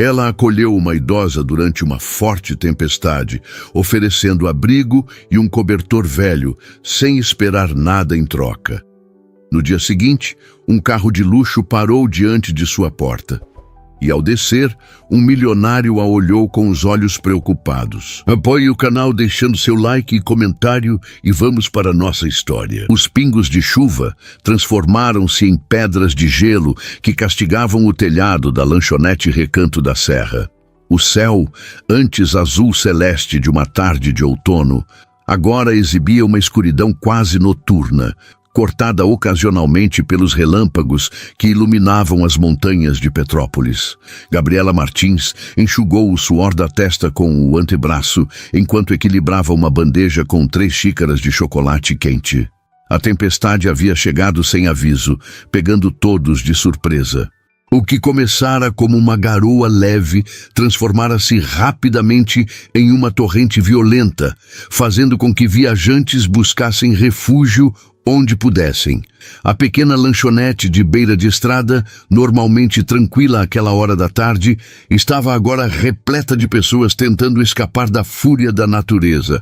Ela acolheu uma idosa durante uma forte tempestade, oferecendo abrigo e um cobertor velho, sem esperar nada em troca. No dia seguinte, um carro de luxo parou diante de sua porta. E ao descer, um milionário a olhou com os olhos preocupados. Apoie o canal deixando seu like e comentário e vamos para a nossa história. Os pingos de chuva transformaram-se em pedras de gelo que castigavam o telhado da lanchonete Recanto da Serra. O céu, antes azul celeste de uma tarde de outono, agora exibia uma escuridão quase noturna, cortada ocasionalmente pelos relâmpagos que iluminavam as montanhas de Petrópolis. Gabriela Martins enxugou o suor da testa com o antebraço, enquanto equilibrava uma bandeja com 3 xícaras de chocolate quente. A tempestade havia chegado sem aviso, pegando todos de surpresa. O que começara como uma garoa leve transformara-se rapidamente em uma torrente violenta, fazendo com que viajantes buscassem refúgio onde pudessem. A pequena lanchonete de beira de estrada, normalmente tranquila àquela hora da tarde, estava agora repleta de pessoas tentando escapar da fúria da natureza.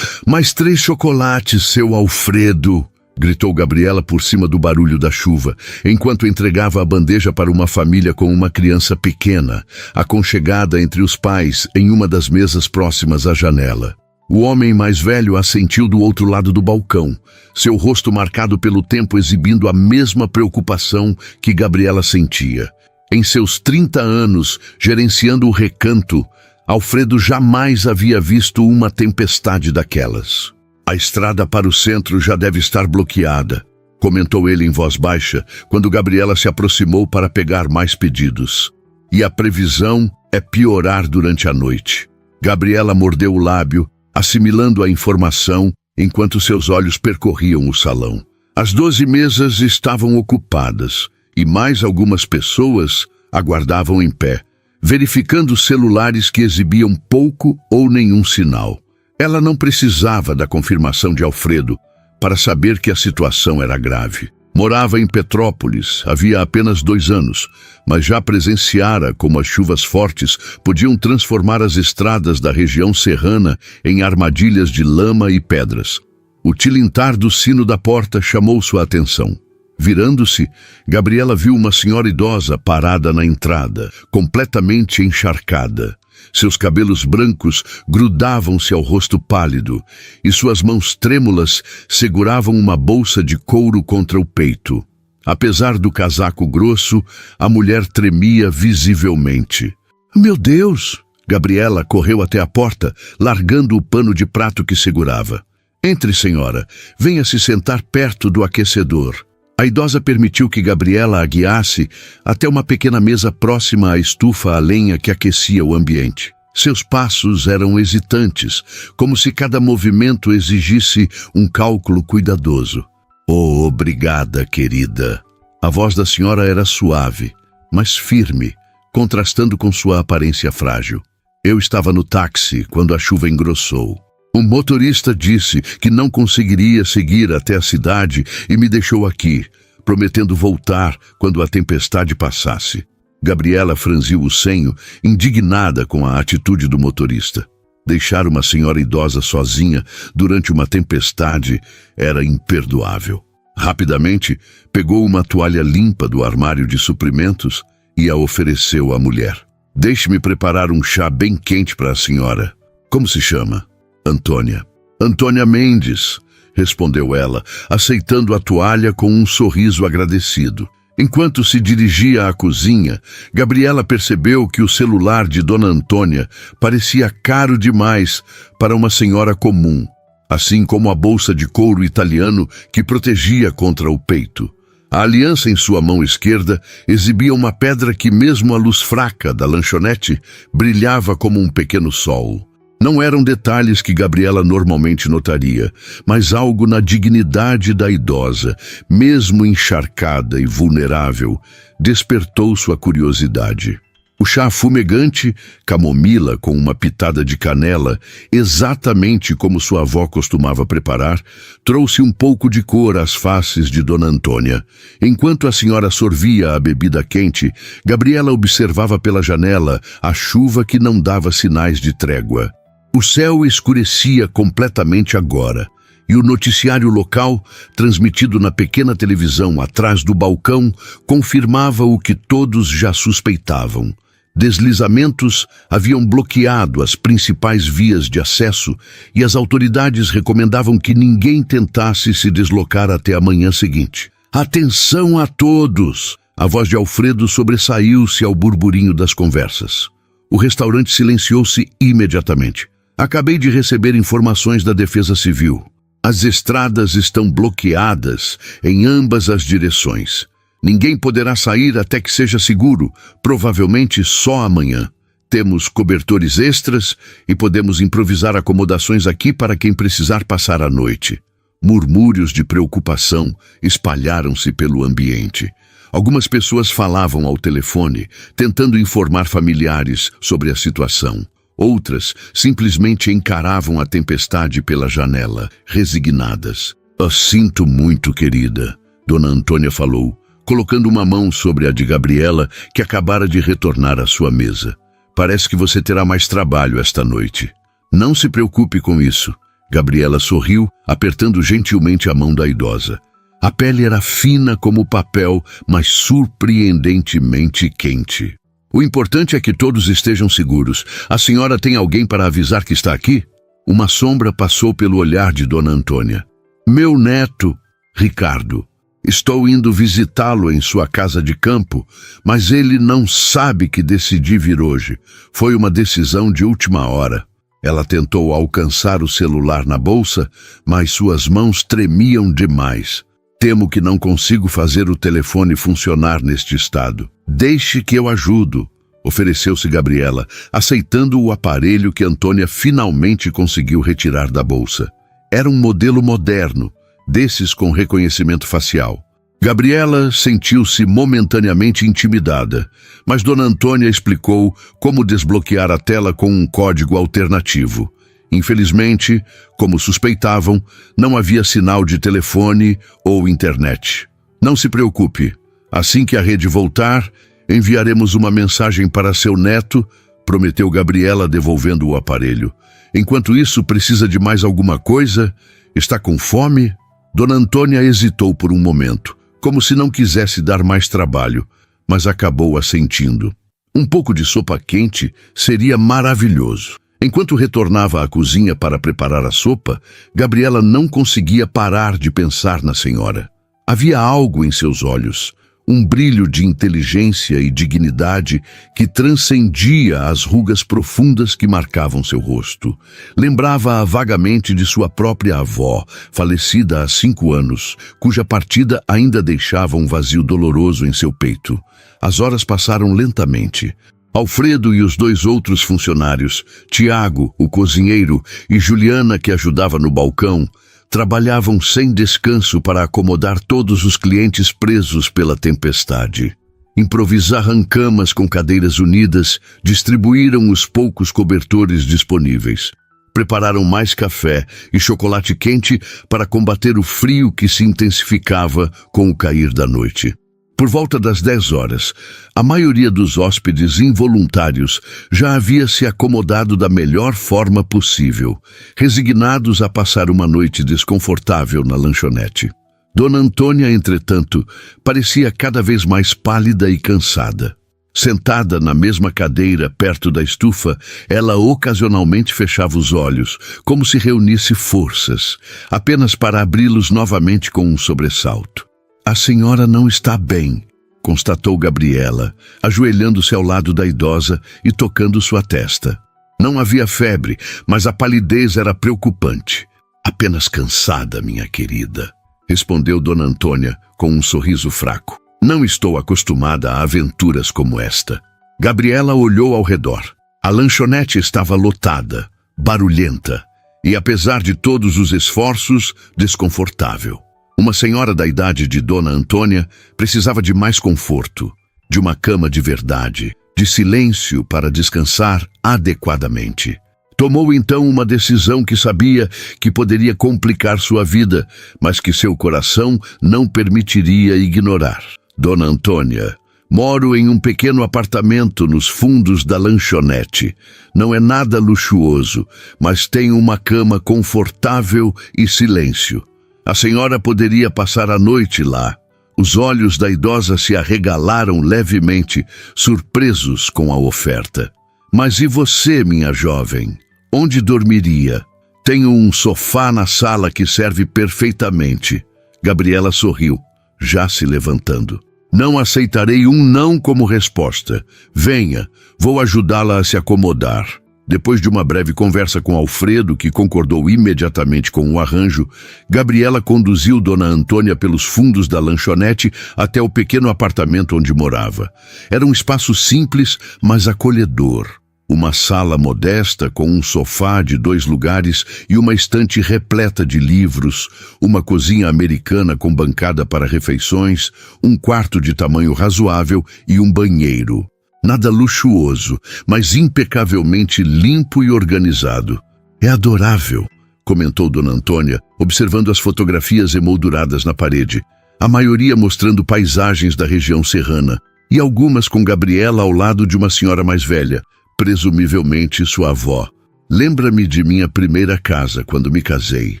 "Mais 3 chocolates, seu Alfredo!" gritou Gabriela por cima do barulho da chuva, enquanto entregava a bandeja para uma família com uma criança pequena, aconchegada entre os pais em uma das mesas próximas à janela. O homem mais velho assentiu do outro lado do balcão, seu rosto marcado pelo tempo exibindo a mesma preocupação que Gabriela sentia. Em seus 30 anos, gerenciando o Recanto, Alfredo jamais havia visto uma tempestade daquelas. "A estrada para o centro já deve estar bloqueada", comentou ele em voz baixa, quando Gabriela se aproximou para pegar mais pedidos. "E a previsão é piorar durante a noite." Gabriela mordeu o lábio, assimilando a informação enquanto seus olhos percorriam o salão. As 12 mesas estavam ocupadas e mais algumas pessoas aguardavam em pé, verificando celulares que exibiam pouco ou nenhum sinal. Ela não precisava da confirmação de Alfredo para saber que a situação era grave. Morava em Petrópolis havia apenas 2 anos, mas já presenciara como as chuvas fortes podiam transformar as estradas da região serrana em armadilhas de lama e pedras. O tilintar do sino da porta chamou sua atenção. Virando-se, Gabriela viu uma senhora idosa parada na entrada, completamente encharcada. Seus cabelos brancos grudavam-se ao rosto pálido e suas mãos trêmulas seguravam uma bolsa de couro contra o peito. Apesar do casaco grosso, a mulher tremia visivelmente. "Meu Deus!" Gabriela correu até a porta, largando o pano de prato que segurava. "Entre, senhora. Venha se sentar perto do aquecedor." A idosa permitiu que Gabriela a guiasse até uma pequena mesa próxima à estufa a lenha que aquecia o ambiente. Seus passos eram hesitantes, como se cada movimento exigisse um cálculo cuidadoso. "Oh, obrigada, querida." A voz da senhora era suave, mas firme, contrastando com sua aparência frágil. "Eu estava no táxi quando a chuva engrossou. O motorista disse que não conseguiria seguir até a cidade e me deixou aqui, prometendo voltar quando a tempestade passasse." Gabriela franziu o senho, indignada com a atitude do motorista. Deixar uma senhora idosa sozinha durante uma tempestade era imperdoável. Rapidamente, pegou uma toalha limpa do armário de suprimentos e a ofereceu à mulher. "Deixe-me preparar um chá bem quente para a senhora." "Como se chama?" "Antônia." "Antônia Mendes", respondeu ela, aceitando a toalha com um sorriso agradecido. Enquanto se dirigia à cozinha, Gabriela percebeu que o celular de Dona Antônia parecia caro demais para uma senhora comum, assim como a bolsa de couro italiano que protegia contra o peito. A aliança em sua mão esquerda exibia uma pedra que, mesmo à luz fraca da lanchonete, brilhava como um pequeno sol. Não eram detalhes que Gabriela normalmente notaria, mas algo na dignidade da idosa, mesmo encharcada e vulnerável, despertou sua curiosidade. O chá fumegante, camomila com uma pitada de canela, exatamente como sua avó costumava preparar, trouxe um pouco de cor às faces de Dona Antônia. Enquanto a senhora sorvia a bebida quente, Gabriela observava pela janela a chuva que não dava sinais de trégua. O céu escurecia completamente agora, e o noticiário local, transmitido na pequena televisão atrás do balcão, confirmava o que todos já suspeitavam. Deslizamentos haviam bloqueado as principais vias de acesso e as autoridades recomendavam que ninguém tentasse se deslocar até a manhã seguinte. Atenção a todos! A voz de Alfredo sobressaiu-se ao burburinho das conversas. O restaurante silenciou-se imediatamente. Acabei de receber informações da Defesa Civil. As estradas estão bloqueadas em ambas as direções. Ninguém poderá sair até que seja seguro, provavelmente só amanhã. Temos cobertores extras e podemos improvisar acomodações aqui para quem precisar passar a noite. Murmúrios de preocupação espalharam-se pelo ambiente. Algumas pessoas falavam ao telefone, tentando informar familiares sobre a situação. Outras simplesmente encaravam a tempestade pela janela, resignadas. Sinto muito, querida, Dona Antônia falou, colocando uma mão sobre a de Gabriela, que acabara de retornar à sua mesa. Parece que você terá mais trabalho esta noite. Não se preocupe com isso. Gabriela sorriu, apertando gentilmente a mão da idosa. A pele era fina como papel, mas surpreendentemente quente. O importante é que todos estejam seguros. A senhora tem alguém para avisar que está aqui? Uma sombra passou pelo olhar de Dona Antônia. Meu neto, Ricardo. Estou indo visitá-lo em sua casa de campo, mas ele não sabe que decidi vir hoje. Foi uma decisão de última hora. Ela tentou alcançar o celular na bolsa, mas suas mãos tremiam demais. Temo que não consigo fazer o telefone funcionar neste estado. Deixe que eu ajudo, ofereceu-se Gabriela, aceitando o aparelho que Antônia finalmente conseguiu retirar da bolsa. Era um modelo moderno, desses com reconhecimento facial. Gabriela sentiu-se momentaneamente intimidada, mas Dona Antônia explicou como desbloquear a tela com um código alternativo. Infelizmente, como suspeitavam, não havia sinal de telefone ou internet. Não se preocupe. Assim que a rede voltar, enviaremos uma mensagem para seu neto, prometeu Gabriela, devolvendo o aparelho. Enquanto isso, precisa de mais alguma coisa? Está com fome? Dona Antônia hesitou por um momento, como se não quisesse dar mais trabalho, mas acabou assentindo. Um pouco de sopa quente seria maravilhoso. Enquanto retornava à cozinha para preparar a sopa, Gabriela não conseguia parar de pensar na senhora. Havia algo em seus olhos, um brilho de inteligência e dignidade que transcendia as rugas profundas que marcavam seu rosto. Lembrava-a vagamente de sua própria avó, falecida há 5 anos, cuja partida ainda deixava um vazio doloroso em seu peito. As horas passaram lentamente. Alfredo e os 2 outros funcionários, Tiago, o cozinheiro, e Juliana, que ajudava no balcão, trabalhavam sem descanso para acomodar todos os clientes presos pela tempestade. Improvisaram camas com cadeiras unidas, distribuíram os poucos cobertores disponíveis. Prepararam mais café e chocolate quente para combater o frio que se intensificava com o cair da noite. Por volta das 10 horas, a maioria dos hóspedes involuntários já havia se acomodado da melhor forma possível, resignados a passar uma noite desconfortável na lanchonete. Dona Antônia, entretanto, parecia cada vez mais pálida e cansada. Sentada na mesma cadeira perto da estufa, ela ocasionalmente fechava os olhos, como se reunisse forças, apenas para abri-los novamente com um sobressalto. A senhora não está bem, constatou Gabriela, ajoelhando-se ao lado da idosa e tocando sua testa. Não havia febre, mas a palidez era preocupante. Apenas cansada, minha querida, respondeu Dona Antônia com um sorriso fraco. Não estou acostumada a aventuras como esta. Gabriela olhou ao redor. A lanchonete estava lotada, barulhenta e, apesar de todos os esforços, desconfortável. Uma senhora da idade de Dona Antônia precisava de mais conforto, de uma cama de verdade, de silêncio para descansar adequadamente. Tomou então uma decisão que sabia que poderia complicar sua vida, mas que seu coração não permitiria ignorar. Dona Antônia, moro em um pequeno apartamento nos fundos da lanchonete. Não é nada luxuoso, mas tenho uma cama confortável e silêncio. A senhora poderia passar a noite lá. Os olhos da idosa se arregalaram levemente, surpresos com a oferta. Mas e você, minha jovem? Onde dormiria? Tenho um sofá na sala que serve perfeitamente. Gabriela sorriu, já se levantando. Não aceitarei um não como resposta. Venha, vou ajudá-la a se acomodar. Depois de uma breve conversa com Alfredo, que concordou imediatamente com o arranjo, Gabriela conduziu Dona Antônia pelos fundos da lanchonete até o pequeno apartamento onde morava. Era um espaço simples, mas acolhedor. Uma sala modesta com um sofá de 2 lugares e uma estante repleta de livros, uma cozinha americana com bancada para refeições, um quarto de tamanho razoável e um banheiro. Nada luxuoso, mas impecavelmente limpo e organizado. É adorável, comentou Dona Antônia, observando as fotografias emolduradas na parede, a maioria mostrando paisagens da região serrana, e algumas com Gabriela ao lado de uma senhora mais velha, presumivelmente sua avó. Lembra-me de minha primeira casa, quando me casei.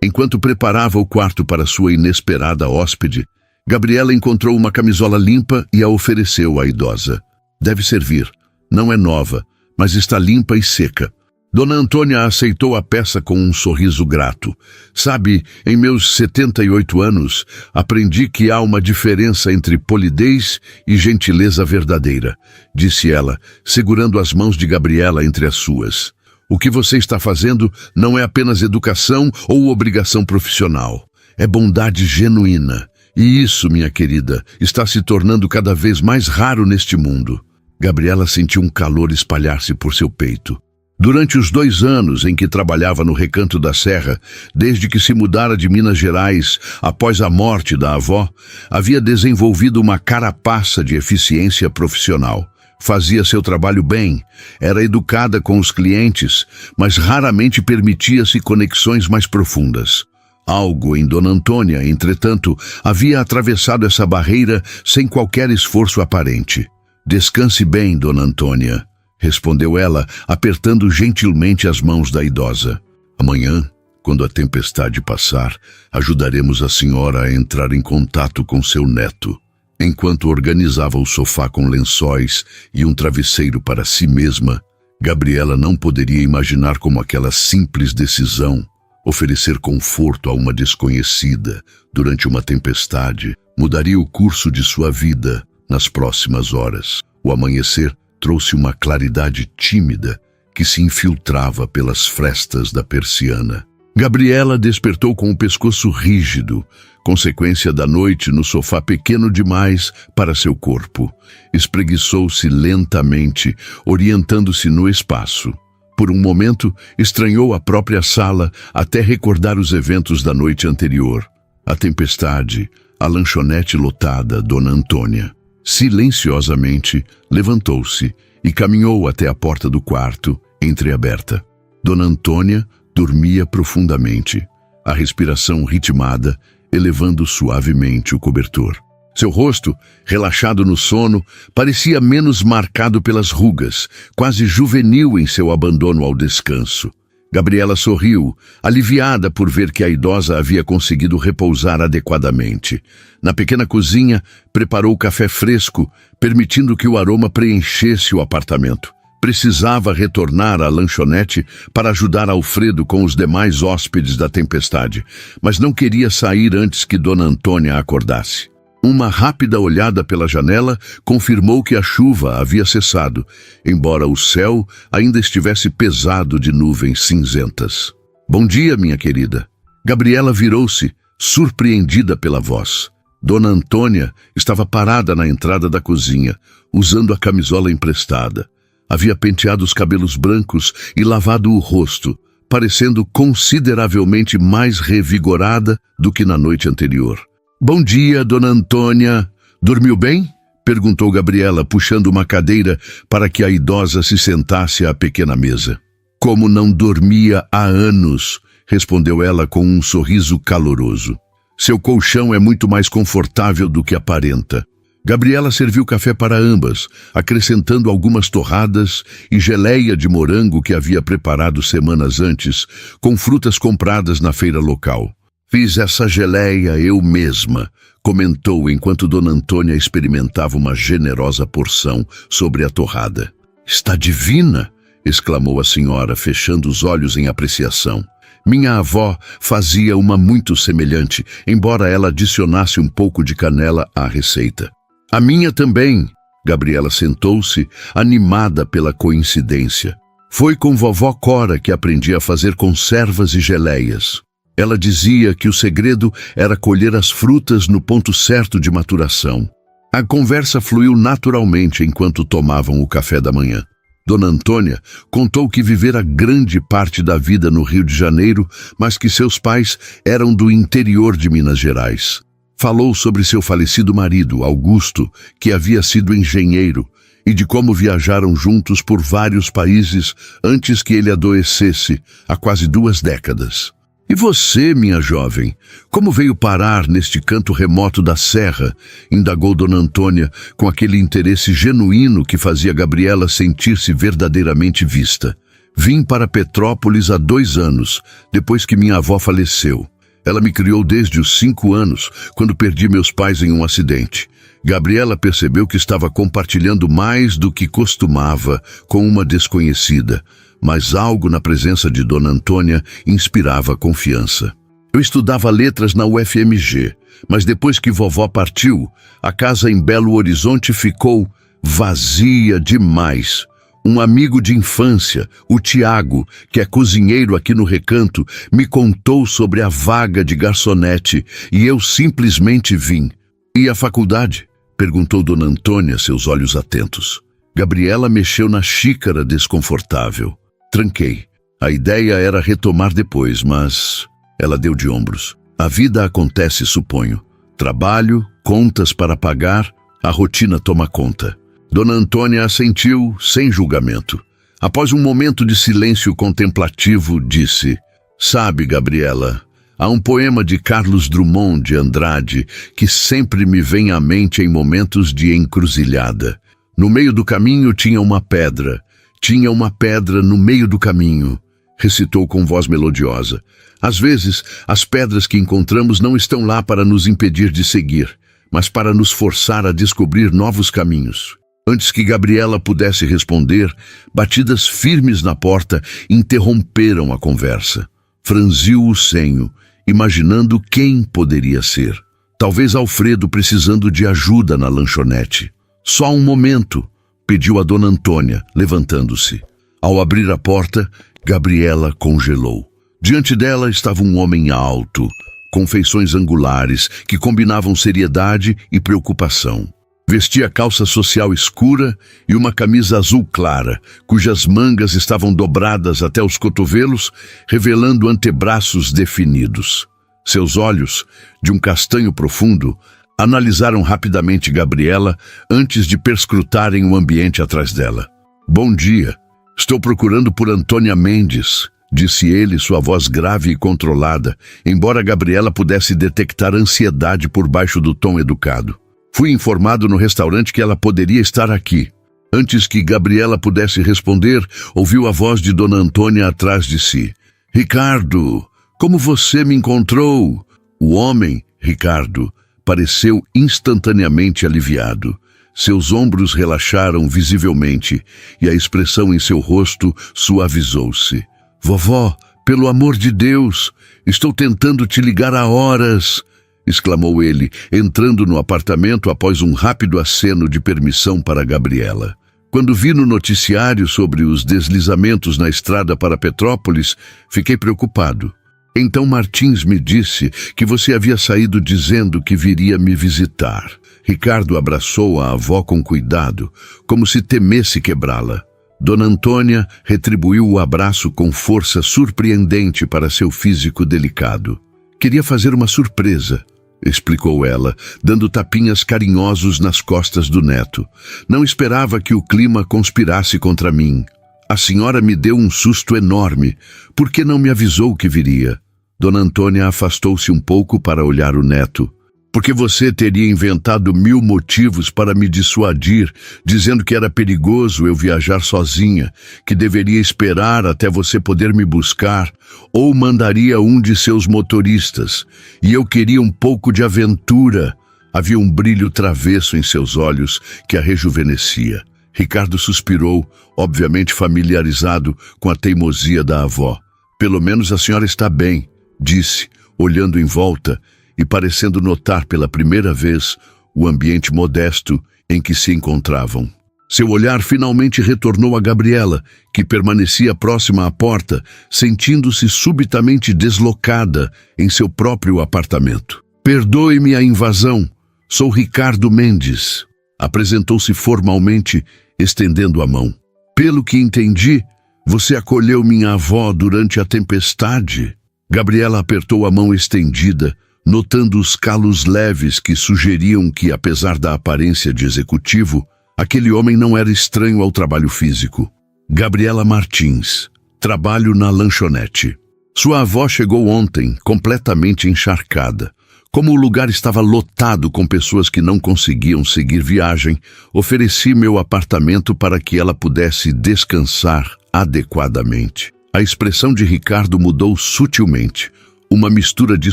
Enquanto preparava o quarto para sua inesperada hóspede, Gabriela encontrou uma camisola limpa e a ofereceu à idosa. Deve servir. Não é nova, mas está limpa e seca. Dona Antônia aceitou a peça com um sorriso grato. Sabe, em meus 78 anos, aprendi que há uma diferença entre polidez e gentileza verdadeira, disse ela, segurando as mãos de Gabriela entre as suas. O que você está fazendo não é apenas educação ou obrigação profissional. É bondade genuína. E isso, minha querida, está se tornando cada vez mais raro neste mundo. Gabriela sentiu um calor espalhar-se por seu peito. Durante os 2 anos em que trabalhava no Recanto da Serra, desde que se mudara de Minas Gerais após a morte da avó, havia desenvolvido uma carapaça de eficiência profissional. Fazia seu trabalho bem, era educada com os clientes, mas raramente permitia-se conexões mais profundas. Algo em Dona Antônia, entretanto, havia atravessado essa barreira sem qualquer esforço aparente. Descanse bem, Dona Antônia, respondeu ela, apertando gentilmente as mãos da idosa. Amanhã, quando a tempestade passar, ajudaremos a senhora a entrar em contato com seu neto. Enquanto organizava o sofá com lençóis e um travesseiro para si mesma, Gabriela não poderia imaginar como aquela simples decisão, oferecer conforto a uma desconhecida durante uma tempestade, mudaria o curso de sua vida nas próximas horas. O amanhecer trouxe uma claridade tímida que se infiltrava pelas frestas da persiana. Gabriela despertou com o pescoço rígido, consequência da noite no sofá pequeno demais para seu corpo. Espreguiçou-se lentamente, orientando-se no espaço. Por um momento, estranhou a própria sala até recordar os eventos da noite anterior. A tempestade, a lanchonete lotada, Dona Antônia. Silenciosamente, levantou-se e caminhou até a porta do quarto, entreaberta. Dona Antônia dormia profundamente, a respiração ritmada, elevando suavemente o cobertor. Seu rosto, relaxado no sono, parecia menos marcado pelas rugas, quase juvenil em seu abandono ao descanso. Gabriela sorriu, aliviada por ver que a idosa havia conseguido repousar adequadamente. Na pequena cozinha, preparou café fresco, permitindo que o aroma preenchesse o apartamento. Precisava retornar à lanchonete para ajudar Alfredo com os demais hóspedes da tempestade, mas não queria sair antes que Dona Antônia acordasse. Uma rápida olhada pela janela confirmou que a chuva havia cessado, embora o céu ainda estivesse pesado de nuvens cinzentas. Bom dia, minha querida. Gabriela virou-se, surpreendida pela voz. Dona Antônia estava parada na entrada da cozinha, usando a camisola emprestada. Havia penteado os cabelos brancos e lavado o rosto, parecendo consideravelmente mais revigorada do que na noite anterior. Bom dia, Dona Antônia. Dormiu bem? Perguntou Gabriela, puxando uma cadeira para que a idosa se sentasse à pequena mesa. Como não dormia há anos, respondeu ela com um sorriso caloroso. Seu colchão é muito mais confortável do que aparenta. Gabriela serviu café para ambas, acrescentando algumas torradas e geleia de morango que havia preparado semanas antes, com frutas compradas na feira local. Fiz essa geleia eu mesma, comentou enquanto Dona Antônia experimentava uma generosa porção sobre a torrada. Está divina! Exclamou a senhora, fechando os olhos em apreciação. Minha avó fazia uma muito semelhante, embora ela adicionasse um pouco de canela à receita. A minha também. Gabriela sentou-se, animada pela coincidência. Foi com vovó Cora que aprendi a fazer conservas e geleias. Ela dizia que o segredo era colher as frutas no ponto certo de maturação. A conversa fluiu naturalmente enquanto tomavam o café da manhã. Dona Antônia contou que vivera grande parte da vida no Rio de Janeiro, mas que seus pais eram do interior de Minas Gerais. Falou sobre seu falecido marido, Augusto, que havia sido engenheiro, e de como viajaram juntos por vários países antes que ele adoecesse, há quase 2 décadas. E você, minha jovem, como veio parar neste canto remoto da serra? Indagou Dona Antônia com aquele interesse genuíno que fazia Gabriela sentir-se verdadeiramente vista. Vim para Petrópolis há 2 anos, depois que minha avó faleceu. Ela me criou desde os 5 anos, quando perdi meus pais em um acidente. Gabriela percebeu que estava compartilhando mais do que costumava com uma desconhecida, mas algo na presença de Dona Antônia inspirava confiança. Eu estudava letras na UFMG, mas depois que vovó partiu, a casa em Belo Horizonte ficou vazia demais. Um amigo de infância, o Tiago, que é cozinheiro aqui no Recanto, me contou sobre a vaga de garçonete e eu simplesmente vim. E a faculdade? Perguntou Dona Antônia, seus olhos atentos. Gabriela mexeu na xícara desconfortável. Tranquei. A ideia era retomar depois, mas ela deu de ombros. A vida acontece, suponho. Trabalho, contas para pagar, a rotina toma conta. Dona Antônia assentiu sem julgamento. Após um momento de silêncio contemplativo, disse: Sabe, Gabriela, há um poema de Carlos Drummond de Andrade que sempre me vem à mente em momentos de encruzilhada. No meio do caminho tinha uma pedra. Tinha uma pedra no meio do caminho, recitou com voz melodiosa. Às vezes, as pedras que encontramos não estão lá para nos impedir de seguir, mas para nos forçar a descobrir novos caminhos. Antes que Gabriela pudesse responder, batidas firmes na porta interromperam a conversa. Franziu o senho, imaginando quem poderia ser. Talvez Alfredo precisando de ajuda na lanchonete. Só um momento, pediu a Dona Antônia, levantando-se. Ao abrir a porta, Gabriela congelou. Diante dela estava um homem alto, com feições angulares que combinavam seriedade e preocupação. Vestia calça social escura e uma camisa azul clara, cujas mangas estavam dobradas até os cotovelos, revelando antebraços definidos. Seus olhos, de um castanho profundo, analisaram rapidamente Gabriela antes de perscrutarem o ambiente atrás dela. Bom dia. Estou procurando por Antônia Mendes, disse ele, sua voz grave e controlada, embora Gabriela pudesse detectar ansiedade por baixo do tom educado. Fui informado no restaurante que ela poderia estar aqui. Antes que Gabriela pudesse responder, ouviu a voz de Dona Antônia atrás de si. Ricardo, como você me encontrou? O homem, Ricardo, pareceu instantaneamente aliviado. Seus ombros relaxaram visivelmente e a expressão em seu rosto suavizou-se. Vovó, pelo amor de Deus, estou tentando te ligar há horas, exclamou ele, entrando no apartamento após um rápido aceno de permissão para Gabriela. Quando vi no noticiário sobre os deslizamentos na estrada para Petrópolis, fiquei preocupado. Então Martins me disse que você havia saído dizendo que viria me visitar. Ricardo abraçou a avó com cuidado, como se temesse quebrá-la. Dona Antônia retribuiu o abraço com força surpreendente para seu físico delicado. Queria fazer uma surpresa, explicou ela, dando tapinhas carinhosos nas costas do neto. Não esperava que o clima conspirasse contra mim. A senhora me deu um susto enorme. Por que não me avisou que viria? Dona Antônia afastou-se um pouco para olhar o neto. Porque você teria inventado 1000 motivos para me dissuadir, dizendo que era perigoso eu viajar sozinha, que deveria esperar até você poder me buscar, ou mandaria um de seus motoristas. E eu queria um pouco de aventura. Havia um brilho travesso em seus olhos que a rejuvenescia. Ricardo suspirou, obviamente familiarizado com a teimosia da avó. Pelo menos a senhora está bem, disse, olhando em volta, e parecendo notar pela primeira vez o ambiente modesto em que se encontravam. Seu olhar finalmente retornou a Gabriela, que permanecia próxima à porta, sentindo-se subitamente deslocada em seu próprio apartamento. Perdoe-me a invasão. Sou Ricardo Mendes. Apresentou-se formalmente, estendendo a mão. Pelo que entendi, você acolheu minha avó durante a tempestade. Gabriela apertou a mão estendida, notando os calos leves que sugeriam que, apesar da aparência de executivo, aquele homem não era estranho ao trabalho físico. Gabriela Martins, trabalho na lanchonete. Sua avó chegou ontem, completamente encharcada. Como o lugar estava lotado com pessoas que não conseguiam seguir viagem, ofereci meu apartamento para que ela pudesse descansar adequadamente. A expressão de Ricardo mudou sutilmente, uma mistura de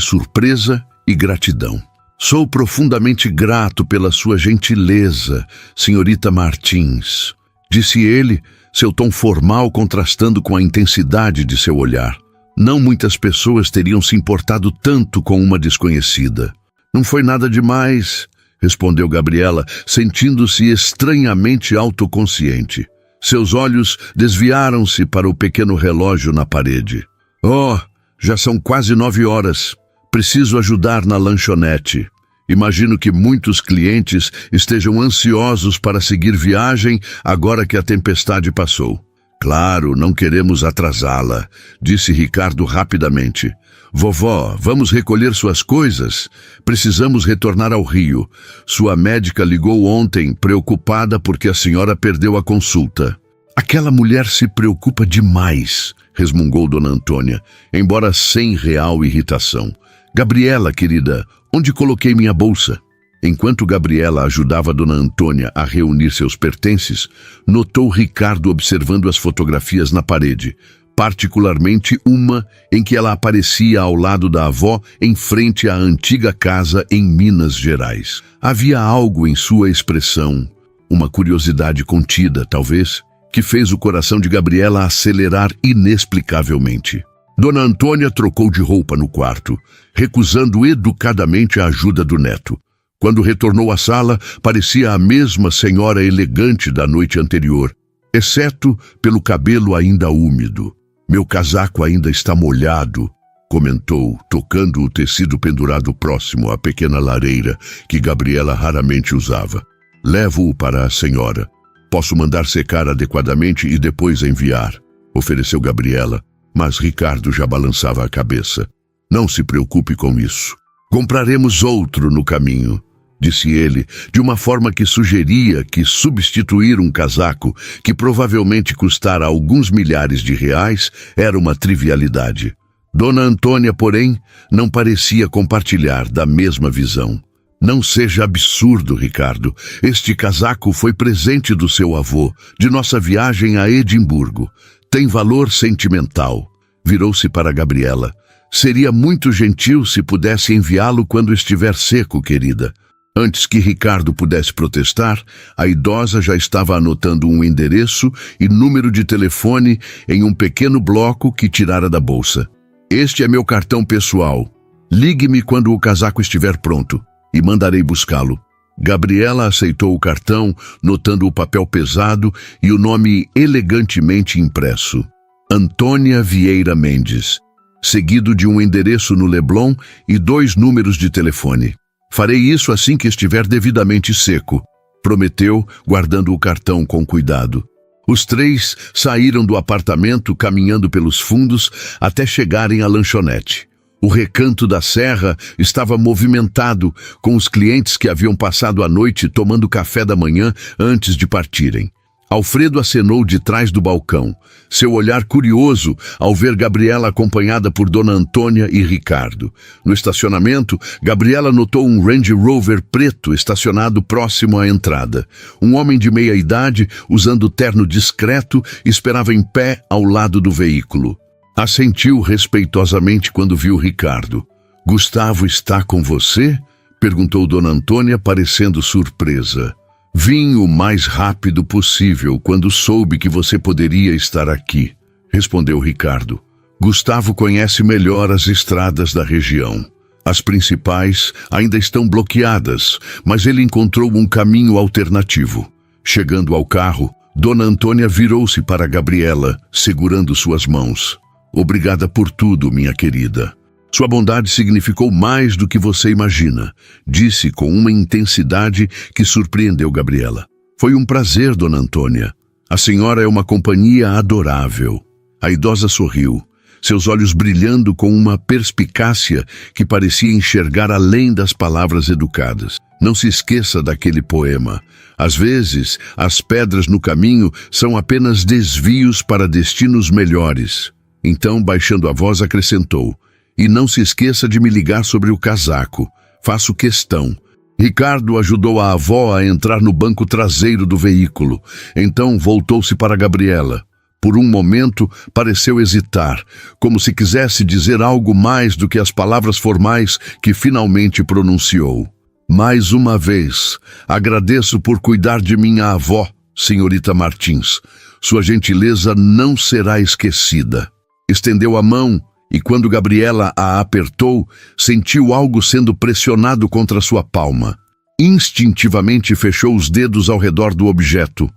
surpresa e gratidão. Sou profundamente grato pela sua gentileza, senhorita Martins, disse ele, seu tom formal contrastando com a intensidade de seu olhar. Não muitas pessoas teriam se importado tanto com uma desconhecida. Não foi nada demais, respondeu Gabriela, sentindo-se estranhamente autoconsciente. Seus olhos desviaram-se para o pequeno relógio na parede. Oh, já são quase 9 horas. Preciso ajudar na lanchonete. Imagino que muitos clientes estejam ansiosos para seguir viagem agora que a tempestade passou. Claro, não queremos atrasá-la, disse Ricardo rapidamente. Vovó, vamos recolher suas coisas? Precisamos retornar ao Rio. Sua médica ligou ontem, preocupada porque a senhora perdeu a consulta. Aquela mulher se preocupa demais, resmungou Dona Antônia, embora sem real irritação. Gabriela, querida, onde coloquei minha bolsa? Enquanto Gabriela ajudava Dona Antônia a reunir seus pertences, notou Ricardo observando as fotografias na parede, particularmente uma em que ela aparecia ao lado da avó em frente à antiga casa em Minas Gerais. Havia algo em sua expressão, uma curiosidade contida, talvez, que fez o coração de Gabriela acelerar inexplicavelmente. Dona Antônia trocou de roupa no quarto, recusando educadamente a ajuda do neto. Quando retornou à sala, parecia a mesma senhora elegante da noite anterior, exceto pelo cabelo ainda úmido. Meu casaco ainda está molhado, comentou, tocando o tecido pendurado próximo à pequena lareira que Gabriela raramente usava. Levo-o para a senhora. Posso mandar secar adequadamente e depois enviar, ofereceu Gabriela, mas Ricardo já balançava a cabeça. Não se preocupe com isso. Compraremos outro no caminho, disse ele, de uma forma que sugeria que substituir um casaco que provavelmente custara alguns milhares de reais era uma trivialidade. Dona Antônia, porém, não parecia compartilhar da mesma visão. Não seja absurdo, Ricardo. Este casaco foi presente do seu avô, de nossa viagem a Edimburgo. Tem valor sentimental. Virou-se para Gabriela. Seria muito gentil se pudesse enviá-lo quando estiver seco, querida. Antes que Ricardo pudesse protestar, a idosa já estava anotando um endereço e número de telefone em um pequeno bloco que tirara da bolsa. Este é meu cartão pessoal. Ligue-me quando o casaco estiver pronto e mandarei buscá-lo. Gabriela aceitou o cartão, notando o papel pesado e o nome elegantemente impresso. Antônia Vieira Mendes, seguido de um endereço no Leblon e 2 números de telefone. Farei isso assim que estiver devidamente seco, prometeu, guardando o cartão com cuidado. Os 3 saíram do apartamento caminhando pelos fundos até chegarem à lanchonete. O Recanto da Serra estava movimentado, com os clientes que haviam passado a noite tomando café da manhã antes de partirem. Alfredo acenou de trás do balcão, seu olhar curioso ao ver Gabriela acompanhada por Dona Antônia e Ricardo. No estacionamento, Gabriela notou um Range Rover preto estacionado próximo à entrada. Um homem de meia idade, usando terno discreto, esperava em pé ao lado do veículo. Assentiu respeitosamente quando viu Ricardo. "Gustavo está com você?" perguntou Dona Antônia, parecendo surpresa. "Vim o mais rápido possível quando soube que você poderia estar aqui", respondeu Ricardo. "Gustavo conhece melhor as estradas da região. As principais ainda estão bloqueadas, mas ele encontrou um caminho alternativo." Chegando ao carro, Dona Antônia virou-se para Gabriela, segurando suas mãos. "Obrigada por tudo, minha querida. Sua bondade significou mais do que você imagina", disse com uma intensidade que surpreendeu Gabriela. "Foi um prazer, Dona Antônia. A senhora é uma companhia adorável." A idosa sorriu, seus olhos brilhando com uma perspicácia que parecia enxergar além das palavras educadas. "Não se esqueça daquele poema. Às vezes, as pedras no caminho são apenas desvios para destinos melhores." Então, baixando a voz, acrescentou: "E não se esqueça de me ligar sobre o casaco. Faço questão." Ricardo ajudou a avó a entrar no banco traseiro do veículo. Então voltou-se para Gabriela. Por um momento, pareceu hesitar, como se quisesse dizer algo mais do que as palavras formais que finalmente pronunciou. "Mais uma vez, agradeço por cuidar de minha avó, senhorita Martins. Sua gentileza não será esquecida." Estendeu a mão e, quando Gabriela a apertou, sentiu algo sendo pressionado contra sua palma. Instintivamente fechou os dedos ao redor do objeto.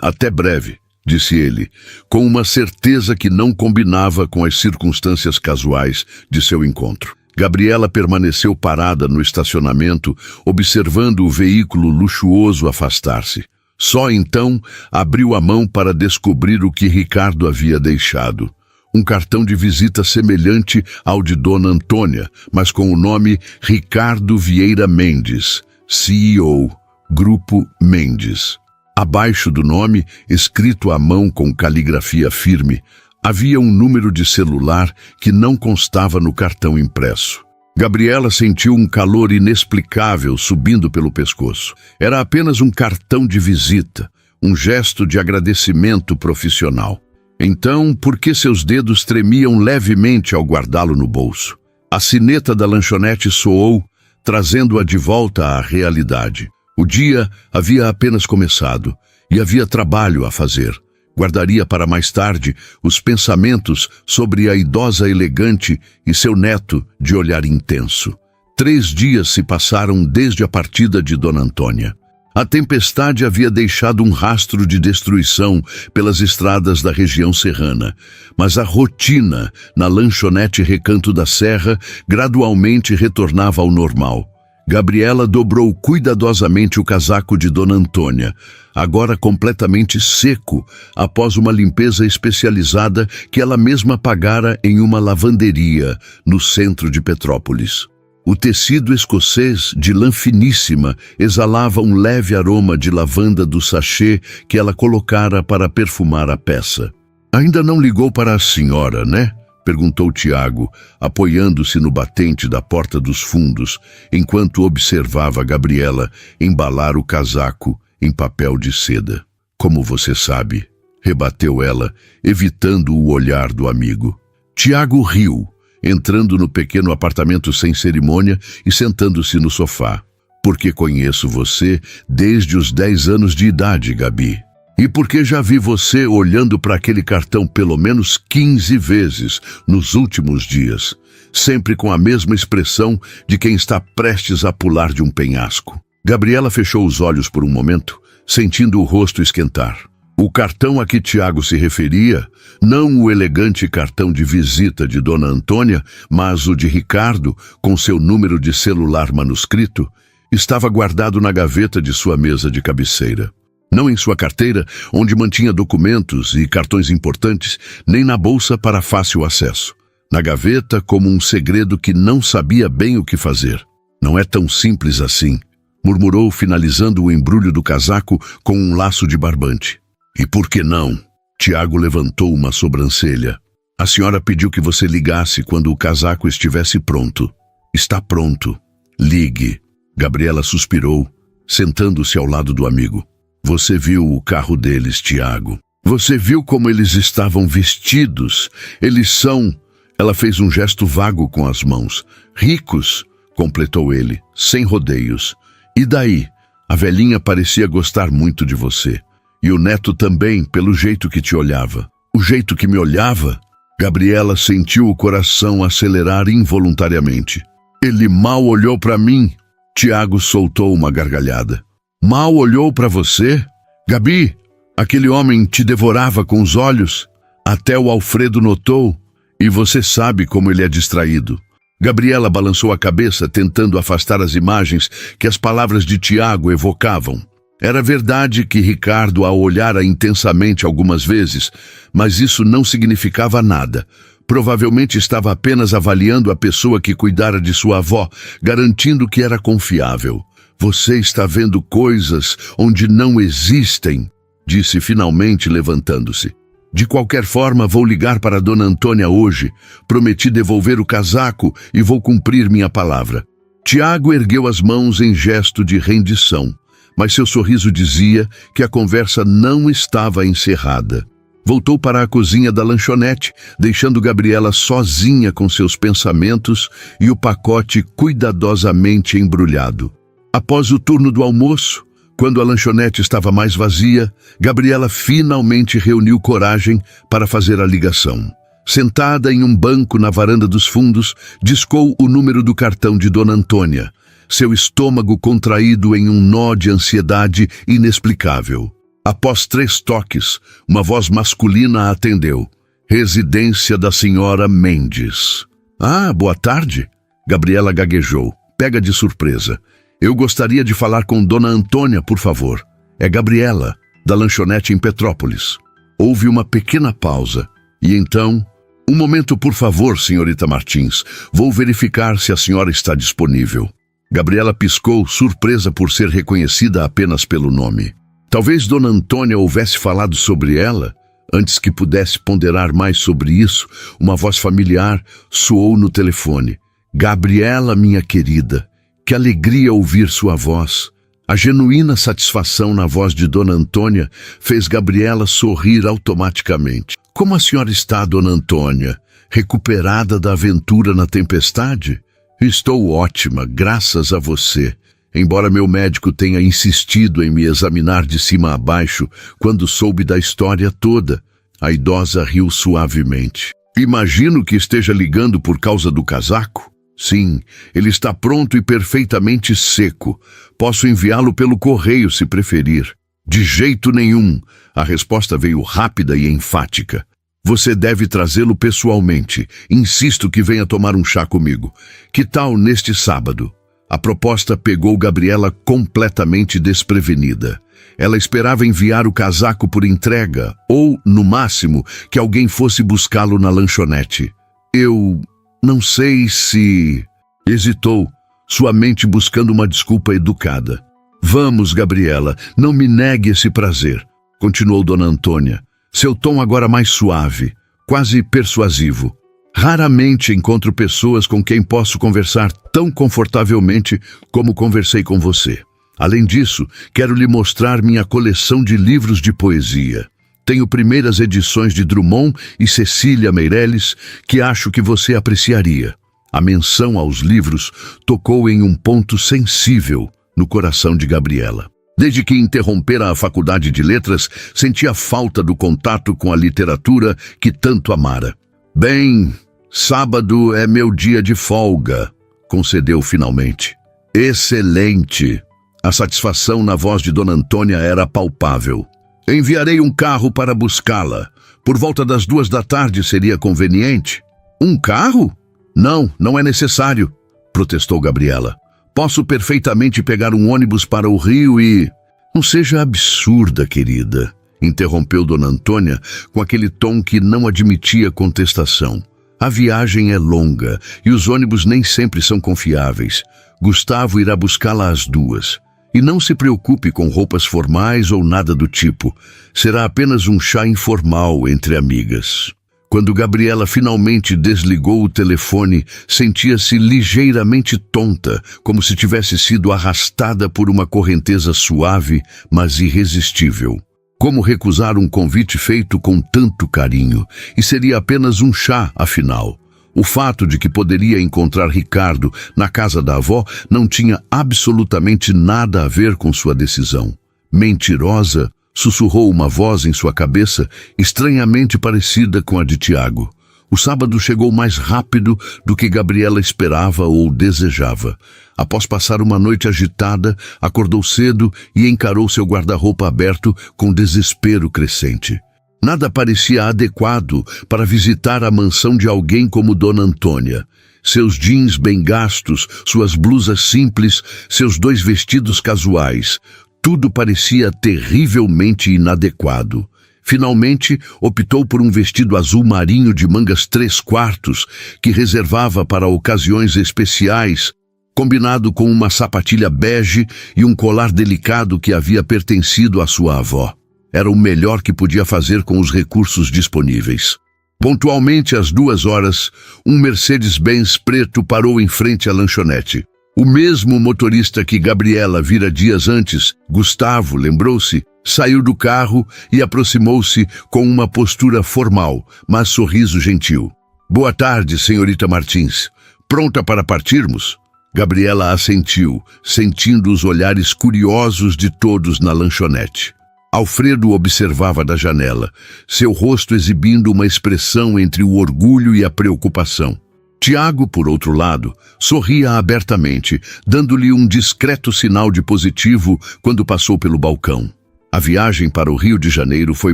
Até breve", disse ele, com uma certeza que não combinava com as circunstâncias casuais de seu encontro. Gabriela permaneceu parada no estacionamento, observando o veículo luxuoso afastar-se. Só então abriu a mão para descobrir o que Ricardo havia deixado. Um cartão de visita semelhante ao de Dona Antônia, mas com o nome Ricardo Vieira Mendes, CEO, Grupo Mendes. Abaixo do nome, escrito à mão com caligrafia firme, havia um número de celular que não constava no cartão impresso. Gabriela sentiu um calor inexplicável subindo pelo pescoço. Era apenas um cartão de visita, um gesto de agradecimento profissional. Então, por que seus dedos tremiam levemente ao guardá-lo no bolso? A sineta da lanchonete soou, trazendo-a de volta à realidade. O dia havia apenas começado e havia trabalho a fazer. Guardaria para mais tarde os pensamentos sobre a idosa elegante e seu neto de olhar intenso. 3 dias se passaram desde a partida de Dona Antônia. A tempestade havia deixado um rastro de destruição pelas estradas da região serrana, mas a rotina na lanchonete Recanto da Serra gradualmente retornava ao normal. Gabriela dobrou cuidadosamente o casaco de Dona Antônia, agora completamente seco, após uma limpeza especializada que ela mesma pagara em uma lavanderia no centro de Petrópolis. O tecido escocês, de lã finíssima, exalava um leve aroma de lavanda do sachê que ela colocara para perfumar a peça. "Ainda não ligou para a senhora, né?" perguntou Tiago, apoiando-se no batente da porta dos fundos, enquanto observava Gabriela embalar o casaco em papel de seda. "Como você sabe?" rebateu ela, evitando o olhar do amigo. Tiago riu, entrando no pequeno apartamento sem cerimônia e sentando-se no sofá. "Porque conheço você desde os 10 anos de idade, Gabi. E porque já vi você olhando para aquele cartão pelo menos 15 vezes nos últimos dias, sempre com a mesma expressão de quem está prestes a pular de um penhasco." Gabriela fechou os olhos por um momento, sentindo o rosto esquentar. O cartão a que Tiago se referia, não o elegante cartão de visita de Dona Antônia, mas o de Ricardo, com seu número de celular manuscrito, estava guardado na gaveta de sua mesa de cabeceira. Não em sua carteira, onde mantinha documentos e cartões importantes, nem na bolsa para fácil acesso. na gaveta como um segredo que não sabia bem o que fazer. Não é tão simples assim, murmurou, finalizando o embrulho do casaco com um laço de barbante. E por que não? Tiago levantou uma sobrancelha. A senhora pediu que você ligasse quando o casaco estivesse pronto. Está pronto. Ligue. Gabriela suspirou, sentando-se ao lado do amigo. Você viu o carro deles, Tiago. Você viu como eles estavam vestidos? Eles são... Ela fez um gesto vago com as mãos. Ricos, completou ele, sem rodeios. E daí? A velhinha parecia gostar muito de você. E o neto também, pelo jeito que te olhava. O jeito que me olhava? Gabriela sentiu o coração acelerar involuntariamente. Ele mal olhou para mim. Tiago soltou uma gargalhada. Mal olhou para você? Gabi, aquele homem te devorava com os olhos. Até o Alfredo notou. E você sabe como ele é distraído. Gabriela balançou a cabeça, tentando afastar as imagens que as palavras de Tiago evocavam. Era verdade que Ricardo a olhara intensamente algumas vezes, mas isso não significava nada. Provavelmente estava apenas avaliando a pessoa que cuidara de sua avó, garantindo que era confiável. Você está vendo coisas onde não existem, disse finalmente, levantando-se. De qualquer forma, vou ligar para Dona Antônia hoje. Prometi devolver o casaco e vou cumprir minha palavra. Tiago ergueu as mãos em gesto de rendição, mas seu sorriso dizia que a conversa não estava encerrada. Voltou para a cozinha da lanchonete, deixando Gabriela sozinha com seus pensamentos e o pacote cuidadosamente embrulhado. Após o turno do almoço, quando a lanchonete estava mais vazia, Gabriela finalmente reuniu coragem para fazer a ligação. Sentada em um banco na varanda dos fundos, discou o número do cartão de Dona Antônia, seu estômago contraído em um nó de ansiedade inexplicável. Após 3 toques, uma voz masculina a atendeu. Residência da senhora Mendes. Ah, boa tarde. Gabriela gaguejou, pega de surpresa. Eu gostaria de falar com Dona Antônia, por favor. É Gabriela, da lanchonete em Petrópolis. Houve uma pequena pausa. E então... Um momento, por favor, senhorita Martins. Vou verificar se a senhora está disponível. Gabriela piscou, surpresa por ser reconhecida apenas pelo nome. Talvez Dona Antônia houvesse falado sobre ela. Antes que pudesse ponderar mais sobre isso, uma voz familiar soou no telefone. Gabriela, minha querida. Que alegria ouvir sua voz. A genuína satisfação na voz de Dona Antônia fez Gabriela sorrir automaticamente. Como a senhora está, Dona Antônia? Recuperada da aventura na tempestade? Estou ótima, graças a você. Embora meu médico tenha insistido em me examinar de cima a baixo quando soube da história toda, a idosa riu suavemente. Imagino que esteja ligando por causa do casaco? Sim, ele está pronto e perfeitamente seco. Posso enviá-lo pelo correio, se preferir. De jeito nenhum. A resposta veio rápida e enfática. Você deve trazê-lo pessoalmente. Insisto que venha tomar um chá comigo. Que tal neste sábado? A proposta pegou Gabriela completamente desprevenida. Ela esperava enviar o casaco por entrega, ou, no máximo, que alguém fosse buscá-lo na lanchonete. Eu... não sei se... Hesitou, sua mente buscando uma desculpa educada. Vamos, Gabriela, não me negue esse prazer, continuou Dona Antônia, seu tom agora mais suave, quase persuasivo. Raramente encontro pessoas com quem posso conversar tão confortavelmente como conversei com você. Além disso, quero lhe mostrar minha coleção de livros de poesia. Tenho primeiras edições de Drummond e Cecília Meirelles que acho que você apreciaria. A menção aos livros tocou em um ponto sensível no coração de Gabriela. Desde que interrompera a faculdade de letras, sentia falta do contato com a literatura que tanto amara. Bem, sábado é meu dia de folga, concedeu finalmente. Excelente! A satisfação na voz de Dona Antônia era palpável. Enviarei um carro para buscá-la. Por volta das 14h seria conveniente? Um carro? Não é necessário, protestou Gabriela. Posso perfeitamente pegar um ônibus para o Rio e... Não seja absurda, querida, interrompeu Dona Antônia com aquele tom que não admitia contestação. A viagem é longa e os ônibus nem sempre são confiáveis. Gustavo irá buscá-la às 2. E não se preocupe com roupas formais ou nada do tipo. Será apenas um chá informal entre amigas. Quando Gabriela finalmente desligou o telefone, sentia-se ligeiramente tonta, como se tivesse sido arrastada por uma correnteza suave, mas irresistível. Como recusar um convite feito com tanto carinho? E seria apenas um chá, afinal. O fato de que poderia encontrar Ricardo na casa da avó não tinha absolutamente nada a ver com sua decisão. Mentirosa, sussurrou uma voz em sua cabeça, estranhamente parecida com a de Tiago. O sábado chegou mais rápido do que Gabriela esperava ou desejava. Após passar uma noite agitada, acordou cedo e encarou seu guarda-roupa aberto com desespero crescente. Nada parecia adequado para visitar a mansão de alguém como Dona Antônia. Seus jeans bem gastos, suas blusas simples, seus 2 vestidos casuais. Tudo parecia terrivelmente inadequado. Finalmente, optou por um vestido azul marinho de mangas 3/4, que reservava para ocasiões especiais, combinado com uma sapatilha bege e um colar delicado que havia pertencido à sua avó. Era o melhor que podia fazer com os recursos disponíveis. Pontualmente às 2 horas, um Mercedes-Benz preto parou em frente à lanchonete. O mesmo motorista que Gabriela vira dias antes, Gustavo, lembrou-se, saiu do carro e aproximou-se com uma postura formal, mas sorriso gentil. "Boa tarde, senhorita Martins. Pronta para partirmos?" Gabriela assentiu, sentindo os olhares curiosos de todos na lanchonete. Alfredo observava da janela, seu rosto exibindo uma expressão entre o orgulho e a preocupação. Tiago, por outro lado, sorria abertamente, dando-lhe um discreto sinal de positivo quando passou pelo balcão. A viagem para o Rio de Janeiro foi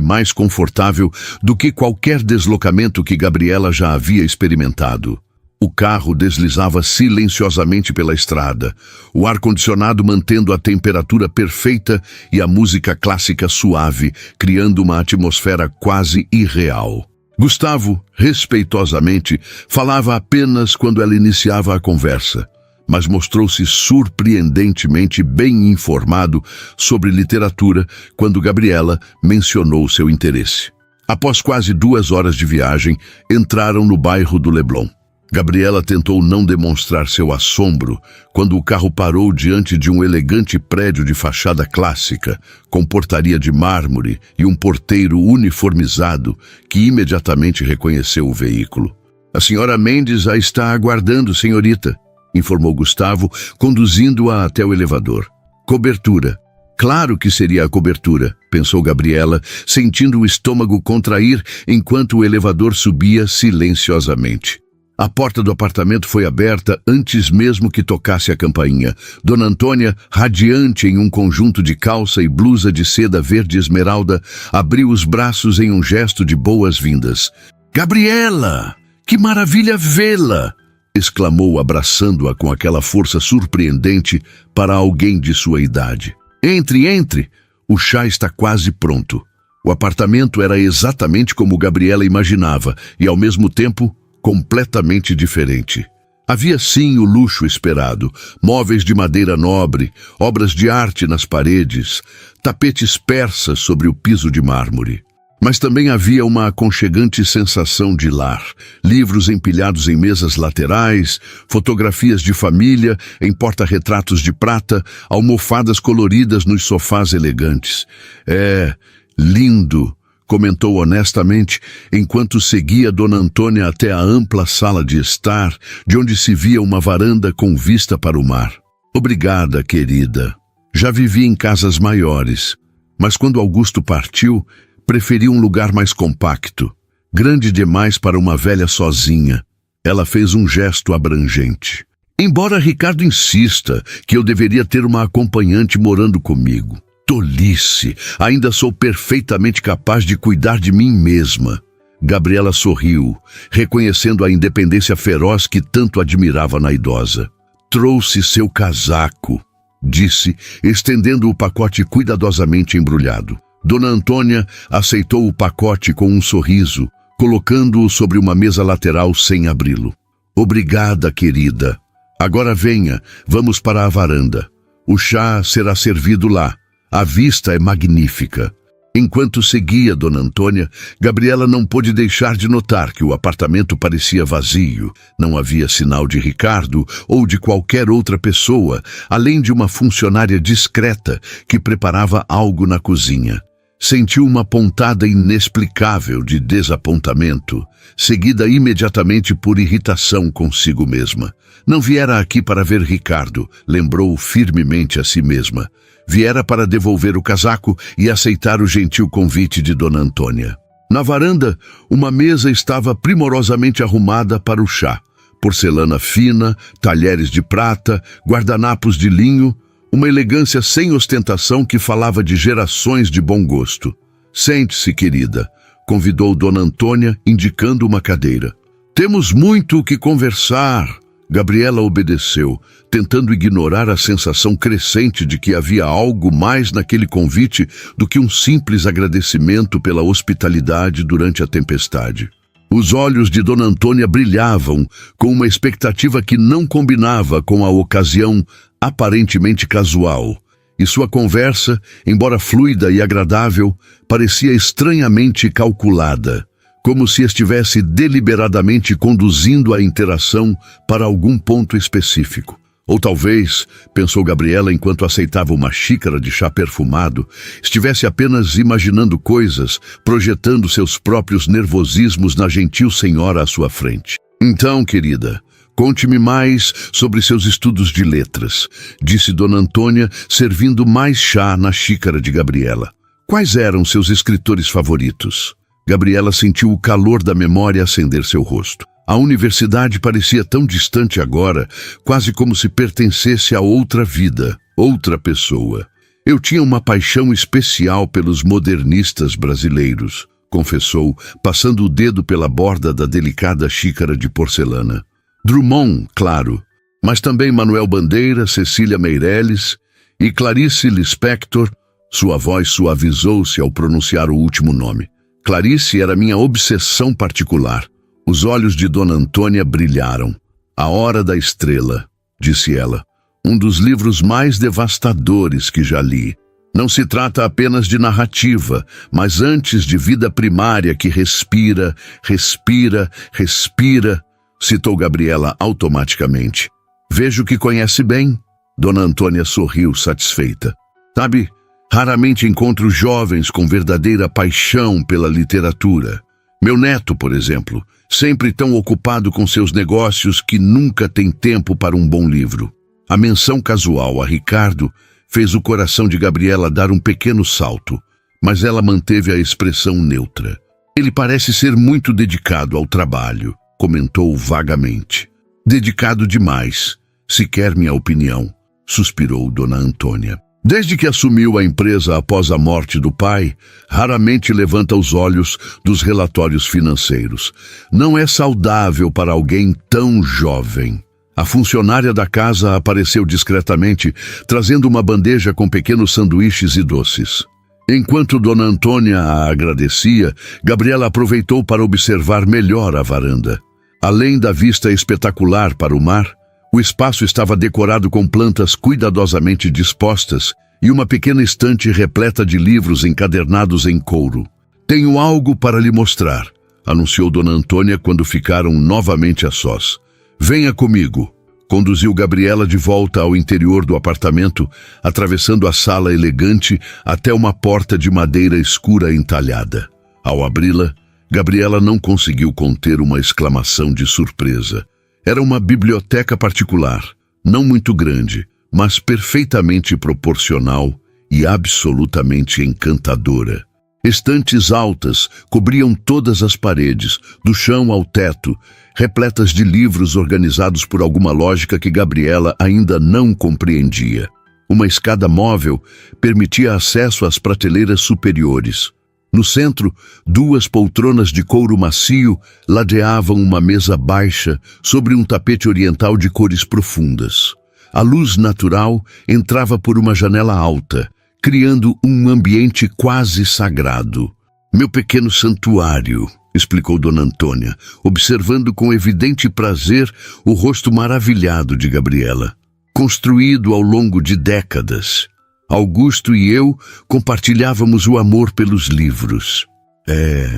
mais confortável do que qualquer deslocamento que Gabriela já havia experimentado. O carro deslizava silenciosamente pela estrada, o ar-condicionado mantendo a temperatura perfeita e a música clássica suave, criando uma atmosfera quase irreal. Gustavo, respeitosamente, falava apenas quando ela iniciava a conversa, mas mostrou-se surpreendentemente bem informado sobre literatura quando Gabriela mencionou seu interesse. Após quase 2 horas de viagem, entraram no bairro do Leblon. Gabriela tentou não demonstrar seu assombro quando o carro parou diante de um elegante prédio de fachada clássica, com portaria de mármore e um porteiro uniformizado que imediatamente reconheceu o veículo. "A senhora Mendes a está aguardando, senhorita", informou Gustavo, conduzindo-a até o elevador. "Cobertura." Claro que seria a cobertura, pensou Gabriela, sentindo o estômago contrair enquanto o elevador subia silenciosamente. A porta do apartamento foi aberta antes mesmo que tocasse a campainha. Dona Antônia, radiante em um conjunto de calça e blusa de seda verde esmeralda, abriu os braços em um gesto de boas-vindas. "Gabriela! Que maravilha vê-la!" exclamou, abraçando-a com aquela força surpreendente para alguém de sua idade. "Entre, entre! O chá está quase pronto." O apartamento era exatamente como Gabriela imaginava e, ao mesmo tempo, completamente diferente. Havia sim o luxo esperado, móveis de madeira nobre, obras de arte nas paredes, tapetes persas sobre o piso de mármore. Mas também havia uma aconchegante sensação de lar, livros empilhados em mesas laterais, fotografias de família em porta-retratos de prata, almofadas coloridas nos sofás elegantes. "É lindo", comentou honestamente, enquanto seguia Dona Antônia até a ampla sala de estar, de onde se via uma varanda com vista para o mar. "Obrigada, querida. Já vivi em casas maiores, mas quando Augusto partiu, preferi um lugar mais compacto, grande demais para uma velha sozinha." Ela fez um gesto abrangente. "Embora Ricardo insista que eu deveria ter uma acompanhante morando comigo. Tolice! Ainda sou perfeitamente capaz de cuidar de mim mesma." Gabriela sorriu, reconhecendo a independência feroz que tanto admirava na idosa. "Trouxe seu casaco", disse, estendendo o pacote cuidadosamente embrulhado. Dona Antônia aceitou o pacote com um sorriso, colocando-o sobre uma mesa lateral sem abri-lo. Obrigada, querida. Agora venha, vamos para a varanda. O chá será servido lá. A vista é magnífica. Enquanto seguia Dona Antônia, Gabriela não pôde deixar de notar que o apartamento parecia vazio. Não havia sinal de Ricardo ou de qualquer outra pessoa, além de uma funcionária discreta que preparava algo na cozinha. Sentiu uma pontada inexplicável de desapontamento, seguida imediatamente por irritação consigo mesma. Não viera aqui para ver Ricardo, lembrou firmemente a si mesma. Viera para devolver o casaco e aceitar o gentil convite de Dona Antônia. Na varanda, uma mesa estava primorosamente arrumada para o chá. Porcelana fina, talheres de prata, guardanapos de linho, uma elegância sem ostentação que falava de gerações de bom gosto. Sente-se, querida, convidou Dona Antônia, indicando uma cadeira. Temos muito o que conversar. Gabriela obedeceu, tentando ignorar a sensação crescente de que havia algo mais naquele convite do que um simples agradecimento pela hospitalidade durante a tempestade. Os olhos de Dona Antônia brilhavam com uma expectativa que não combinava com a ocasião aparentemente casual, e sua conversa, embora fluida e agradável, parecia estranhamente calculada, como se estivesse deliberadamente conduzindo a interação para algum ponto específico. Ou talvez, pensou Gabriela enquanto aceitava uma xícara de chá perfumado, estivesse apenas imaginando coisas, projetando seus próprios nervosismos na gentil senhora à sua frente. Então, querida, conte-me mais sobre seus estudos de letras, disse Dona Antônia, servindo mais chá na xícara de Gabriela. Quais eram seus escritores favoritos? Gabriela sentiu o calor da memória acender seu rosto. A universidade parecia tão distante agora, quase como se pertencesse a outra vida, outra pessoa. Eu tinha uma paixão especial pelos modernistas brasileiros, confessou, passando o dedo pela borda da delicada xícara de porcelana. Drummond, claro, mas também Manuel Bandeira, Cecília Meirelles e Clarice Lispector. Sua voz suavizou-se ao pronunciar o último nome. Clarice era minha obsessão particular. Os olhos de Dona Antônia brilharam. A Hora da Estrela, disse ela, um dos livros mais devastadores que já li. Não se trata apenas de narrativa, mas antes de vida primária que respira, respira, respira, citou Gabriela automaticamente. Vejo que conhece bem. Dona Antônia sorriu satisfeita. Sabe, raramente encontro jovens com verdadeira paixão pela literatura. Meu neto, por exemplo, sempre tão ocupado com seus negócios que nunca tem tempo para um bom livro. A menção casual a Ricardo fez o coração de Gabriela dar um pequeno salto, mas ela manteve a expressão neutra. Ele parece ser muito dedicado ao trabalho, comentou vagamente. Dedicado demais, se quer minha opinião, suspirou Dona Antônia. Desde que assumiu a empresa após a morte do pai, raramente levanta os olhos dos relatórios financeiros. Não é saudável para alguém tão jovem. A funcionária da casa apareceu discretamente, trazendo uma bandeja com pequenos sanduíches e doces. Enquanto Dona Antônia a agradecia, Gabriela aproveitou para observar melhor a varanda. Além da vista espetacular para o mar, o espaço estava decorado com plantas cuidadosamente dispostas e uma pequena estante repleta de livros encadernados em couro. Tenho algo para lhe mostrar, anunciou Dona Antônia quando ficaram novamente a sós. Venha comigo. Conduziu Gabriela de volta ao interior do apartamento, atravessando a sala elegante até uma porta de madeira escura entalhada. Ao abri-la, Gabriela não conseguiu conter uma exclamação de surpresa. Era uma biblioteca particular, não muito grande, mas perfeitamente proporcional e absolutamente encantadora. Estantes altas cobriam todas as paredes, do chão ao teto, repletas de livros organizados por alguma lógica que Gabriela ainda não compreendia. Uma escada móvel permitia acesso às prateleiras superiores. No centro, 2 poltronas de couro macio ladeavam uma mesa baixa sobre um tapete oriental de cores profundas. A luz natural entrava por uma janela alta, criando um ambiente quase sagrado. Meu pequeno santuário, explicou Dona Antônia, observando com evidente prazer o rosto maravilhado de Gabriela. Construído ao longo de décadas, Augusto e eu compartilhávamos o amor pelos livros. É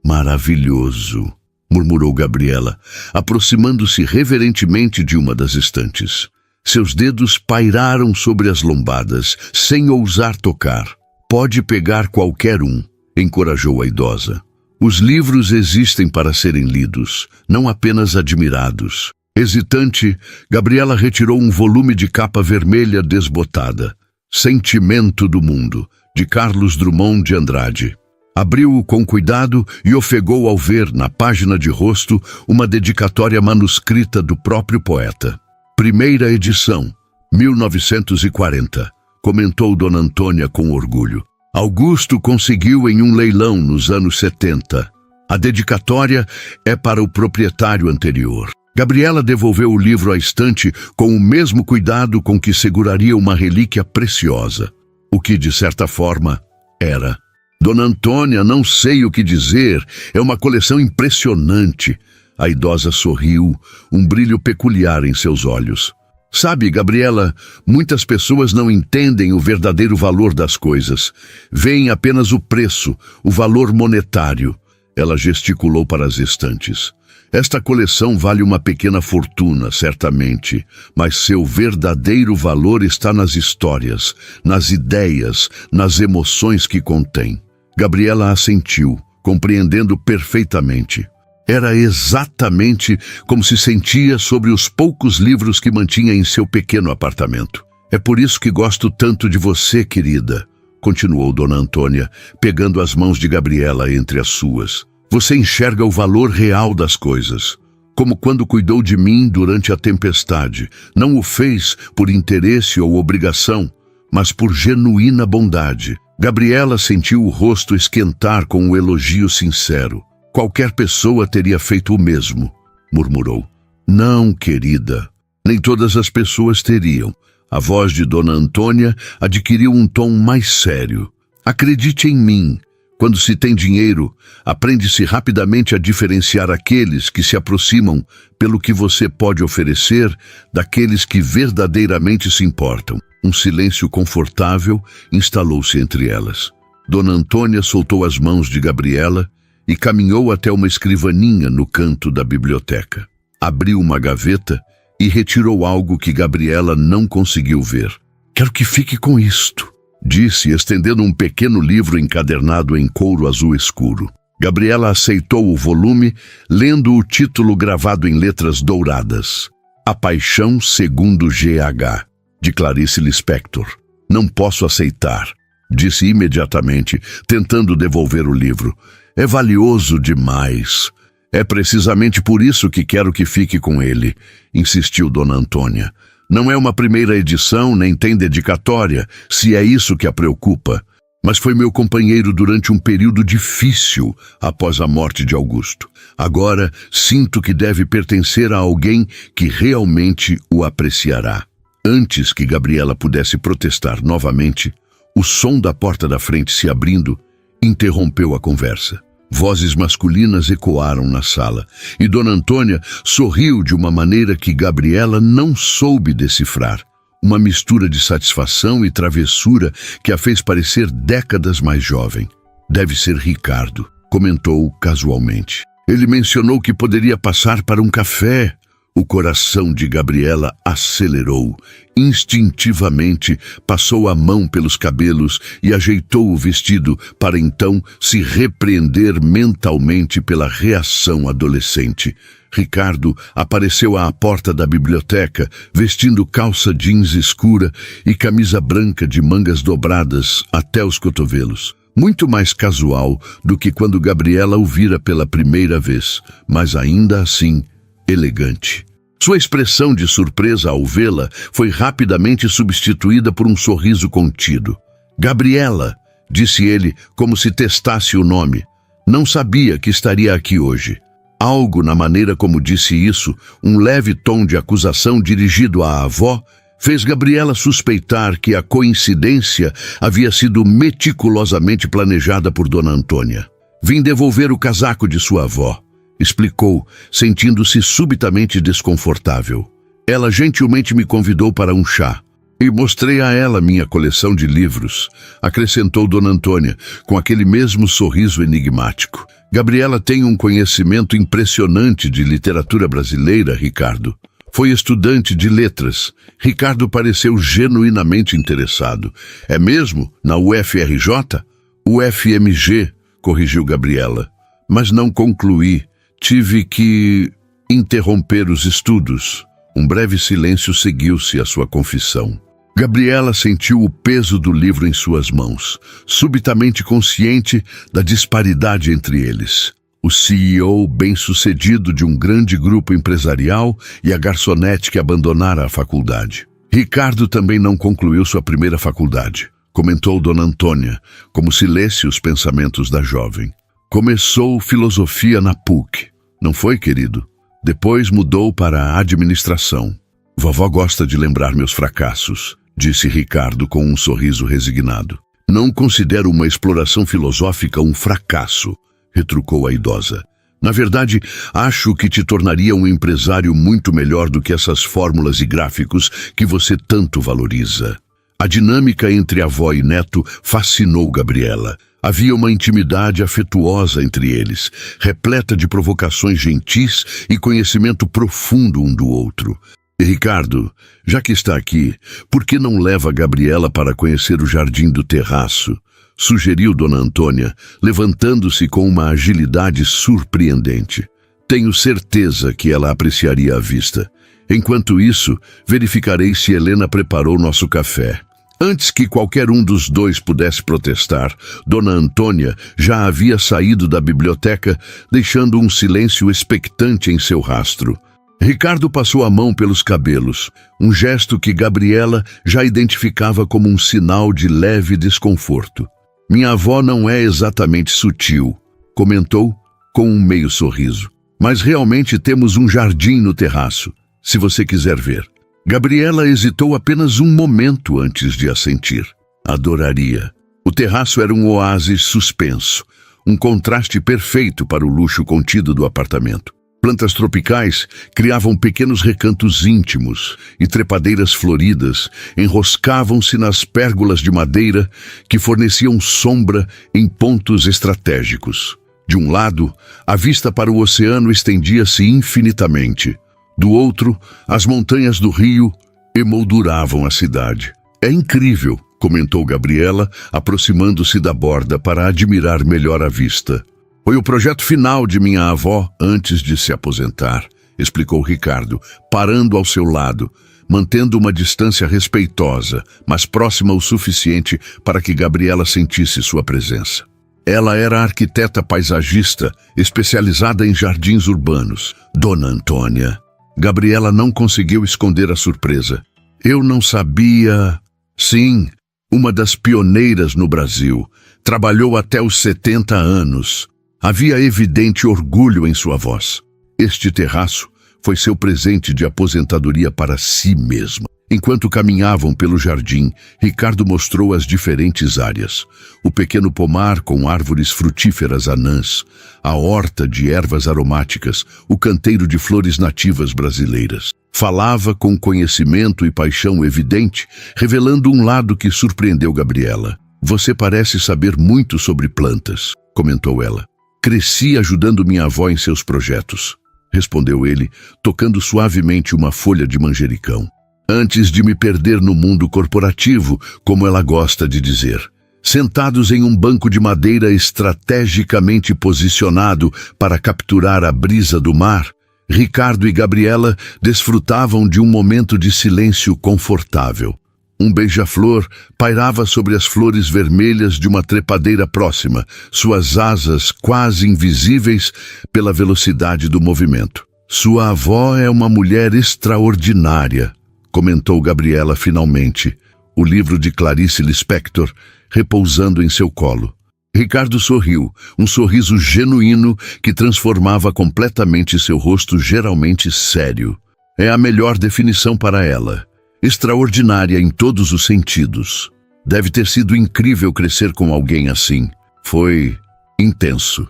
maravilhoso, murmurou Gabriela, aproximando-se reverentemente de uma das estantes. Seus dedos pairaram sobre as lombadas, sem ousar tocar. Pode pegar qualquer um, encorajou a idosa. Os livros existem para serem lidos, não apenas admirados. Hesitante, Gabriela retirou um volume de capa vermelha desbotada. Sentimento do Mundo, de Carlos Drummond de Andrade. Abriu-o com cuidado e ofegou ao ver, na página de rosto, uma dedicatória manuscrita do próprio poeta. Primeira edição, 1940, comentou Dona Antônia com orgulho. Augusto conseguiu em um leilão nos anos 70. A dedicatória é para o proprietário anterior. Gabriela devolveu o livro à estante com o mesmo cuidado com que seguraria uma relíquia preciosa, o que, de certa forma, era. Dona Antônia, não sei o que dizer, é uma coleção impressionante. A idosa sorriu, um brilho peculiar em seus olhos. Sabe, Gabriela, muitas pessoas não entendem o verdadeiro valor das coisas. Veem apenas o preço, o valor monetário. Ela gesticulou para as estantes. Esta coleção vale uma pequena fortuna, certamente, mas seu verdadeiro valor está nas histórias, nas ideias, nas emoções que contém. Gabriela assentiu, compreendendo perfeitamente. Era exatamente como se sentia sobre os poucos livros que mantinha em seu pequeno apartamento. É por isso que gosto tanto de você, querida, continuou Dona Antônia, pegando as mãos de Gabriela entre as suas. Você enxerga o valor real das coisas, como quando cuidou de mim durante a tempestade. Não o fez por interesse ou obrigação, mas por genuína bondade. Gabriela sentiu o rosto esquentar com um elogio sincero. Qualquer pessoa teria feito o mesmo, murmurou. Não, querida, nem todas as pessoas teriam. A voz de Dona Antônia adquiriu um tom mais sério. Acredite em mim. Quando se tem dinheiro, aprende-se rapidamente a diferenciar aqueles que se aproximam pelo que você pode oferecer daqueles que verdadeiramente se importam. Um silêncio confortável instalou-se entre elas. Dona Antônia soltou as mãos de Gabriela e caminhou até uma escrivaninha no canto da biblioteca. Abriu uma gaveta e retirou algo que Gabriela não conseguiu ver. Quero que fique com isto, disse, estendendo um pequeno livro encadernado em couro azul escuro. Gabriela aceitou o volume, lendo o título gravado em letras douradas. A Paixão segundo G.H., de Clarice Lispector. Não posso aceitar, disse imediatamente, tentando devolver o livro. É valioso demais. É precisamente por isso que quero que fique com ele, insistiu Dona Antônia. Não é uma primeira edição, nem tem dedicatória, se é isso que a preocupa. Mas foi meu companheiro durante um período difícil após a morte de Augusto. Agora sinto que deve pertencer a alguém que realmente o apreciará. Antes que Gabriela pudesse protestar novamente, o som da porta da frente se abrindo interrompeu a conversa. Vozes masculinas ecoaram na sala, e Dona Antônia sorriu de uma maneira que Gabriela não soube decifrar. Uma mistura de satisfação e travessura que a fez parecer décadas mais jovem. Deve ser Ricardo, comentou casualmente. Ele mencionou que poderia passar para um café. O coração de Gabriela acelerou. Instintivamente, passou a mão pelos cabelos e ajeitou o vestido para então se repreender mentalmente pela reação adolescente. Ricardo apareceu à porta da biblioteca, vestindo calça jeans escura e camisa branca de mangas dobradas até os cotovelos. Muito mais casual do que quando Gabriela o vira pela primeira vez, mas ainda assim elegante. Sua expressão de surpresa ao vê-la foi rapidamente substituída por um sorriso contido. Gabriela, disse ele como se testasse o nome. Não sabia que estaria aqui hoje. Algo na maneira como disse isso, um leve tom de acusação dirigido à avó, fez Gabriela suspeitar que a coincidência havia sido meticulosamente planejada por Dona Antônia. Vim devolver o casaco de sua avó, explicou, sentindo-se subitamente desconfortável. Ela gentilmente me convidou para um chá. E mostrei a ela minha coleção de livros, acrescentou Dona Antônia, com aquele mesmo sorriso enigmático. Gabriela tem um conhecimento impressionante de literatura brasileira, Ricardo. Foi estudante de letras. Ricardo pareceu genuinamente interessado. É mesmo? Na UFRJ? UFMG, corrigiu Gabriela. Mas não concluí. Tive que interromper os estudos. Um breve silêncio seguiu-se à sua confissão. Gabriela sentiu o peso do livro em suas mãos, subitamente consciente da disparidade entre eles. O CEO bem-sucedido de um grande grupo empresarial e a garçonete que abandonara a faculdade. Ricardo também não concluiu sua primeira faculdade, comentou Dona Antônia, como se lesse os pensamentos da jovem. Começou filosofia na PUC, não foi, querido? Depois mudou para a administração. Vovó gosta de lembrar meus fracassos, disse Ricardo com um sorriso resignado. Não considero uma exploração filosófica um fracasso, retrucou a idosa. Na verdade, acho que te tornaria um empresário muito melhor do que essas fórmulas e gráficos que você tanto valoriza. A dinâmica entre avó e neto fascinou Gabriela. Havia uma intimidade afetuosa entre eles, repleta de provocações gentis e conhecimento profundo um do outro. E Ricardo, já que está aqui, por que não leva Gabriela para conhecer o jardim do terraço? Sugeriu Dona Antônia, levantando-se com uma agilidade surpreendente. Tenho certeza que ela apreciaria a vista. Enquanto isso, verificarei se Helena preparou nosso café. Antes que qualquer um dos dois pudesse protestar, Dona Antônia já havia saído da biblioteca, deixando um silêncio expectante em seu rastro. Ricardo passou a mão pelos cabelos, um gesto que Gabriela já identificava como um sinal de leve desconforto. Minha avó não é exatamente sutil, comentou com um meio sorriso. Mas realmente temos um jardim no terraço, se você quiser ver. Gabriela hesitou apenas um momento antes de assentir. Adoraria. O terraço era um oásis suspenso, um contraste perfeito para o luxo contido do apartamento. Plantas tropicais criavam pequenos recantos íntimos e trepadeiras floridas enroscavam-se nas pérgolas de madeira que forneciam sombra em pontos estratégicos. De um lado, a vista para o oceano estendia-se infinitamente. Do outro, as montanhas do rio emolduravam a cidade. É incrível, comentou Gabriela, aproximando-se da borda para admirar melhor a vista. Foi o projeto final de minha avó antes de se aposentar, explicou Ricardo, parando ao seu lado, mantendo uma distância respeitosa, mas próxima o suficiente para que Gabriela sentisse sua presença. Ela era arquiteta paisagista, especializada em jardins urbanos. Dona Antônia. Gabriela não conseguiu esconder a surpresa. Eu não sabia... Sim, uma das pioneiras no Brasil. Trabalhou até os 70 anos. Havia evidente orgulho em sua voz. Este terraço foi seu presente de aposentadoria para si mesma. Enquanto caminhavam pelo jardim, Ricardo mostrou as diferentes áreas. O pequeno pomar com árvores frutíferas anãs, a horta de ervas aromáticas, o canteiro de flores nativas brasileiras. Falava com conhecimento e paixão evidente, revelando um lado que surpreendeu Gabriela. Você parece saber muito sobre plantas, comentou ela. Cresci ajudando minha avó em seus projetos, respondeu ele, tocando suavemente uma folha de manjericão. Antes de me perder no mundo corporativo, como ela gosta de dizer. Sentados em um banco de madeira estrategicamente posicionado para capturar a brisa do mar, Ricardo e Gabriela desfrutavam de um momento de silêncio confortável. Um beija-flor pairava sobre as flores vermelhas de uma trepadeira próxima, suas asas quase invisíveis pela velocidade do movimento. Sua avó é uma mulher extraordinária, comentou Gabriela finalmente, o livro de Clarice Lispector repousando em seu colo. Ricardo sorriu, um sorriso genuíno que transformava completamente seu rosto geralmente sério. É a melhor definição para ela. Extraordinária em todos os sentidos. Deve ter sido incrível crescer com alguém assim. Foi intenso.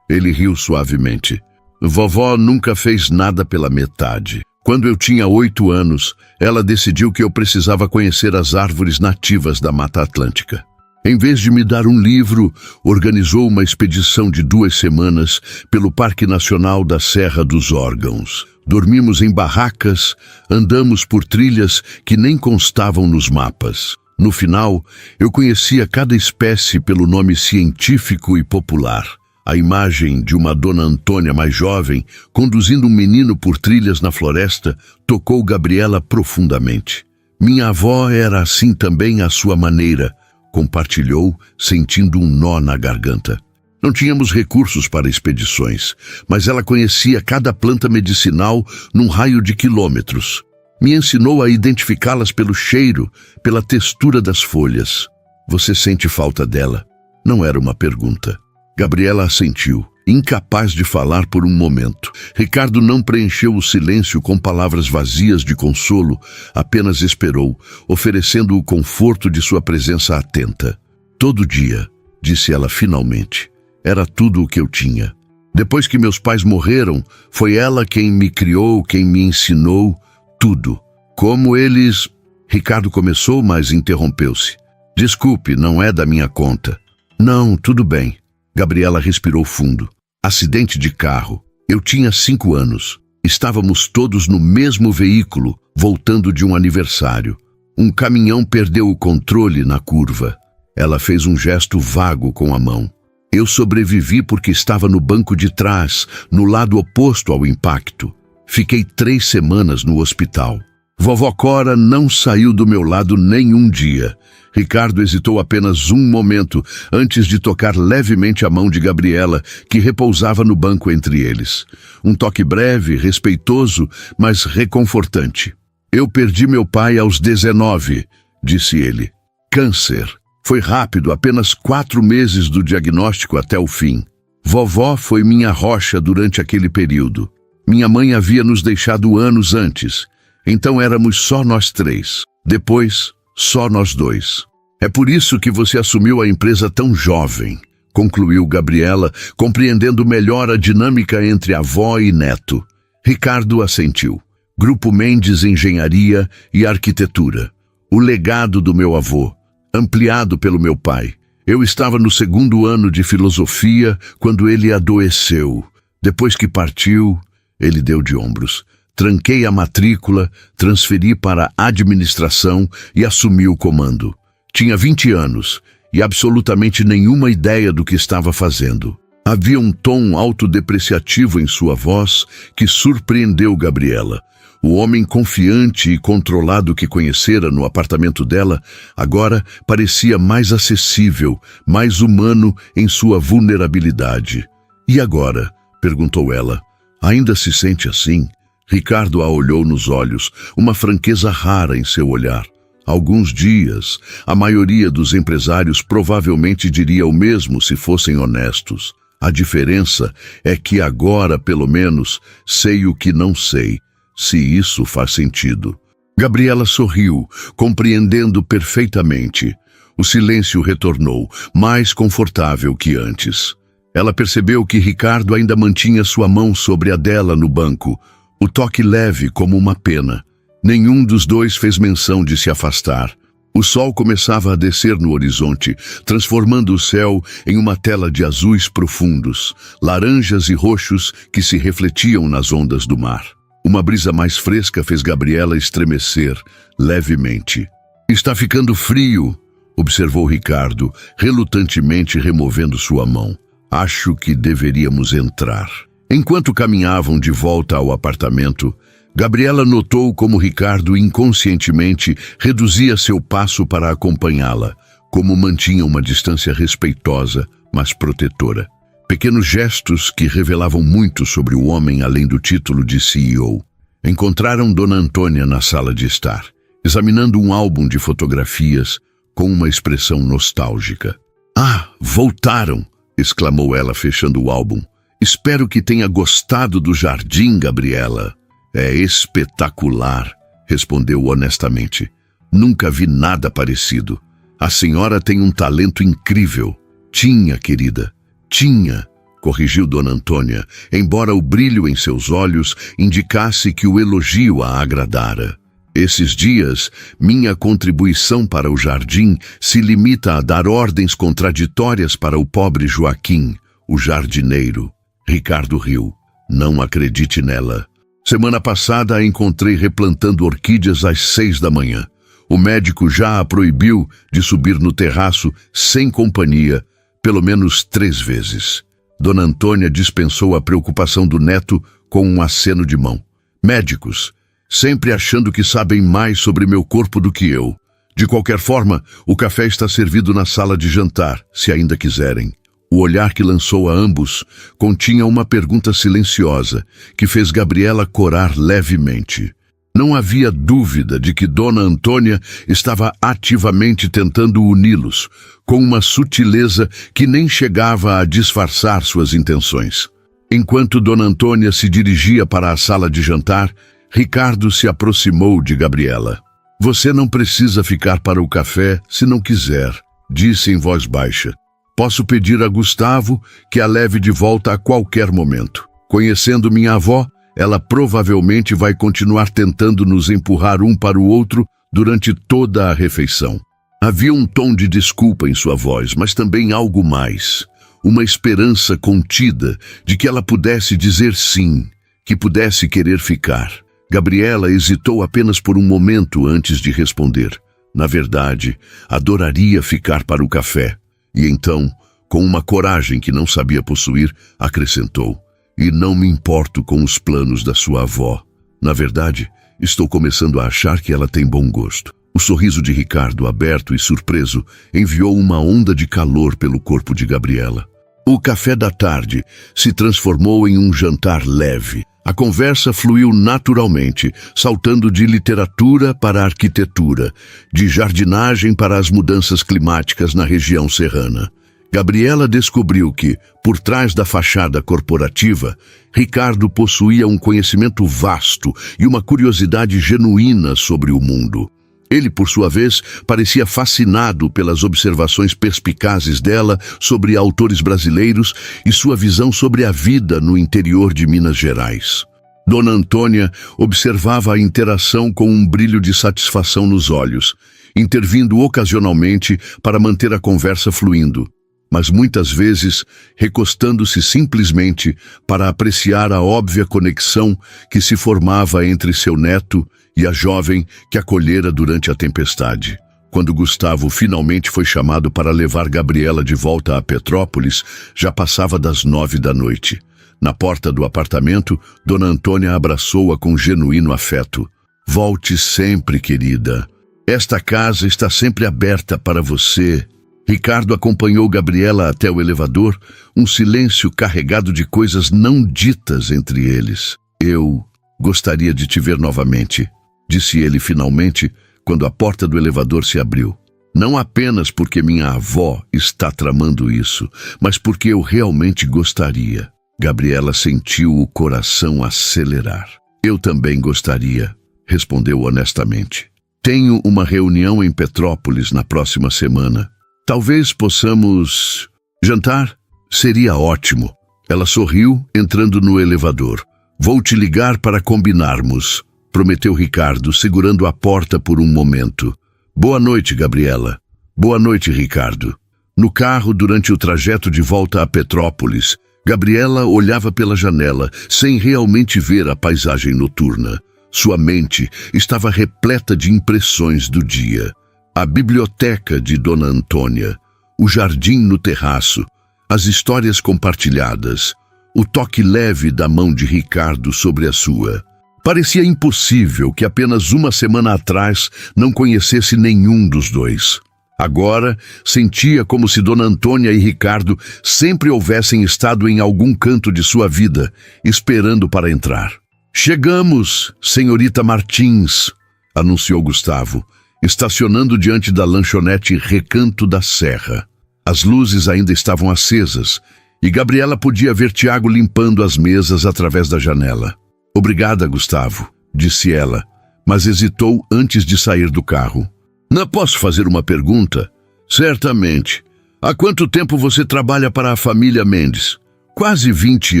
Ele riu suavemente. Vovó nunca fez nada pela metade. Quando eu tinha 8 anos, ela decidiu que eu precisava conhecer as árvores nativas da Mata Atlântica. Em vez de me dar um livro, organizou uma expedição de 2 semanas pelo Parque Nacional da Serra dos Órgãos. Dormimos em barracas, andamos por trilhas que nem constavam nos mapas. No final, eu conhecia cada espécie pelo nome científico e popular. A imagem de uma Dona Antônia mais jovem, conduzindo um menino por trilhas na floresta, tocou Gabriela profundamente. Minha avó era assim também à sua maneira, compartilhou, sentindo um nó na garganta. Não tínhamos recursos para expedições, mas ela conhecia cada planta medicinal num raio de quilômetros. Me ensinou a identificá-las pelo cheiro, pela textura das folhas. Você sente falta dela? Não era uma pergunta. Gabriela assentiu, incapaz de falar por um momento. Ricardo não preencheu o silêncio com palavras vazias de consolo, apenas esperou, oferecendo o conforto de sua presença atenta. Todo dia, disse ela finalmente, era tudo o que eu tinha. Depois que meus pais morreram, foi ela quem me criou, quem me ensinou tudo. Como eles... Ricardo começou, mas interrompeu-se. Desculpe, não é da minha conta. Não, tudo bem. Gabriela respirou fundo. Acidente de carro. Eu tinha 5 anos. Estávamos todos no mesmo veículo, voltando de um aniversário. Um caminhão perdeu o controle na curva. Ela fez um gesto vago com a mão. Eu sobrevivi porque estava no banco de trás, no lado oposto ao impacto. Fiquei 3 semanas no hospital. Vovó Cora não saiu do meu lado nenhum dia. Ricardo hesitou apenas um momento antes de tocar levemente a mão de Gabriela, que repousava no banco entre eles. Um toque breve, respeitoso, mas reconfortante. Eu perdi meu pai aos 19, disse ele. Câncer. Foi rápido, apenas 4 meses do diagnóstico até o fim. Vovó foi minha rocha durante aquele período. Minha mãe havia nos deixado anos antes. Então éramos só nós 3. Depois, só nós 2. É por isso que você assumiu a empresa tão jovem, concluiu Gabriela, compreendendo melhor a dinâmica entre avó e neto. Ricardo assentiu. Grupo Mendes Engenharia e Arquitetura. O legado do meu avô, ampliado pelo meu pai. Eu estava no 2º ano de filosofia quando ele adoeceu. Depois que partiu, ele deu de ombros. Tranquei a matrícula, transferi para a administração e assumi o comando. Tinha 20 anos e absolutamente nenhuma ideia do que estava fazendo. Havia um tom autodepreciativo em sua voz que surpreendeu Gabriela. O homem confiante e controlado que conhecera no apartamento dela, agora parecia mais acessível, mais humano em sua vulnerabilidade. E agora? Perguntou ela. Ainda se sente assim? Ricardo a olhou nos olhos, uma franqueza rara em seu olhar. Alguns dias, a maioria dos empresários provavelmente diria o mesmo se fossem honestos. A diferença é que agora, pelo menos, sei o que não sei, se isso faz sentido. Gabriela sorriu, compreendendo perfeitamente. O silêncio retornou, mais confortável que antes. Ela percebeu que Ricardo ainda mantinha sua mão sobre a dela no banco, o toque leve como uma pena. Nenhum dos dois fez menção de se afastar. O sol começava a descer no horizonte, transformando o céu em uma tela de azuis profundos, laranjas e roxos que se refletiam nas ondas do mar. Uma brisa mais fresca fez Gabriela estremecer, levemente. Está ficando frio, observou Ricardo, relutantemente removendo sua mão. Acho que deveríamos entrar. Enquanto caminhavam de volta ao apartamento, Gabriela notou como Ricardo inconscientemente reduzia seu passo para acompanhá-la, como mantinha uma distância respeitosa, mas protetora. Pequenos gestos que revelavam muito sobre o homem além do título de CEO. Encontraram Dona Antônia na sala de estar, examinando um álbum de fotografias com uma expressão nostálgica. "Ah, voltaram!" exclamou ela, fechando o álbum. "Espero que tenha gostado do jardim, Gabriela." "É espetacular", respondeu honestamente. "Nunca vi nada parecido. A senhora tem um talento incrível." "Tinha, querida, tinha", corrigiu Dona Antônia, embora o brilho em seus olhos indicasse que o elogio a agradara. Esses dias, minha contribuição para o jardim se limita a dar ordens contraditórias para o pobre Joaquim, o jardineiro. Ricardo riu. Não acredite nela. Semana passada a encontrei replantando orquídeas às 6 da manhã. O médico já a proibiu de subir no terraço sem companhia, pelo menos 3 vezes. Dona Antônia dispensou a preocupação do neto com um aceno de mão. Médicos, sempre achando que sabem mais sobre meu corpo do que eu. De qualquer forma, o café está servido na sala de jantar, se ainda quiserem. O olhar que lançou a ambos continha uma pergunta silenciosa, que fez Gabriela corar levemente. Não havia dúvida de que Dona Antônia estava ativamente tentando uni-los, com uma sutileza que nem chegava a disfarçar suas intenções. Enquanto Dona Antônia se dirigia para a sala de jantar, Ricardo se aproximou de Gabriela. Você não precisa ficar para o café se não quiser, disse em voz baixa. Posso pedir a Gustavo que a leve de volta a qualquer momento. Conhecendo minha avó, ela provavelmente vai continuar tentando nos empurrar um para o outro durante toda a refeição. Havia um tom de desculpa em sua voz, mas também algo mais. Uma esperança contida de que ela pudesse dizer sim, que pudesse querer ficar. Gabriela hesitou apenas por um momento antes de responder. Na verdade, adoraria ficar para o café. E então, com uma coragem que não sabia possuir, acrescentou: e não me importo com os planos da sua avó. Na verdade, estou começando a achar que ela tem bom gosto. O sorriso de Ricardo, aberto e surpreso, enviou uma onda de calor pelo corpo de Gabriela. O café da tarde se transformou em um jantar leve. A conversa fluiu naturalmente, saltando de literatura para arquitetura, de jardinagem para as mudanças climáticas na região serrana. Gabriela descobriu que, por trás da fachada corporativa, Ricardo possuía um conhecimento vasto e uma curiosidade genuína sobre o mundo. Ele, por sua vez, parecia fascinado pelas observações perspicazes dela sobre autores brasileiros e sua visão sobre a vida no interior de Minas Gerais. Dona Antônia observava a interação com um brilho de satisfação nos olhos, intervindo ocasionalmente para manter a conversa fluindo, mas muitas vezes recostando-se simplesmente para apreciar a óbvia conexão que se formava entre seu neto e a jovem que acolhera durante a tempestade. Quando Gustavo finalmente foi chamado para levar Gabriela de volta a Petrópolis, já passava das 9 da noite. Na porta do apartamento, Dona Antônia abraçou-a com genuíno afeto. Volte sempre, querida. Esta casa está sempre aberta para você. Ricardo acompanhou Gabriela até o elevador, um silêncio carregado de coisas não ditas entre eles. Eu gostaria de te ver novamente, disse ele finalmente, quando a porta do elevador se abriu. Não apenas porque minha avó está tramando isso, mas porque eu realmente gostaria. Gabriela sentiu o coração acelerar. Eu também gostaria, respondeu honestamente. Tenho uma reunião em Petrópolis na próxima semana. Talvez possamos jantar? Seria ótimo. Ela sorriu, entrando no elevador. Vou te ligar para combinarmos, prometeu Ricardo, segurando a porta por um momento. Boa noite, Gabriela. Boa noite, Ricardo. No carro, durante o trajeto de volta a Petrópolis, Gabriela olhava pela janela, sem realmente ver a paisagem noturna. Sua mente estava repleta de impressões do dia. A biblioteca de Dona Antônia, o jardim no terraço, as histórias compartilhadas, o toque leve da mão de Ricardo sobre a sua. Parecia impossível que apenas uma semana atrás não conhecesse nenhum dos dois. Agora, sentia como se Dona Antônia e Ricardo sempre houvessem estado em algum canto de sua vida, esperando para entrar. Chegamos, senhorita Martins, anunciou Gustavo, estacionando diante da lanchonete Recanto da Serra. As luzes ainda estavam acesas e Gabriela podia ver Tiago limpando as mesas através da janela. Obrigada, Gustavo, disse ela, mas hesitou antes de sair do carro. Não posso fazer uma pergunta? Certamente. Há quanto tempo você trabalha para a família Mendes? Quase 20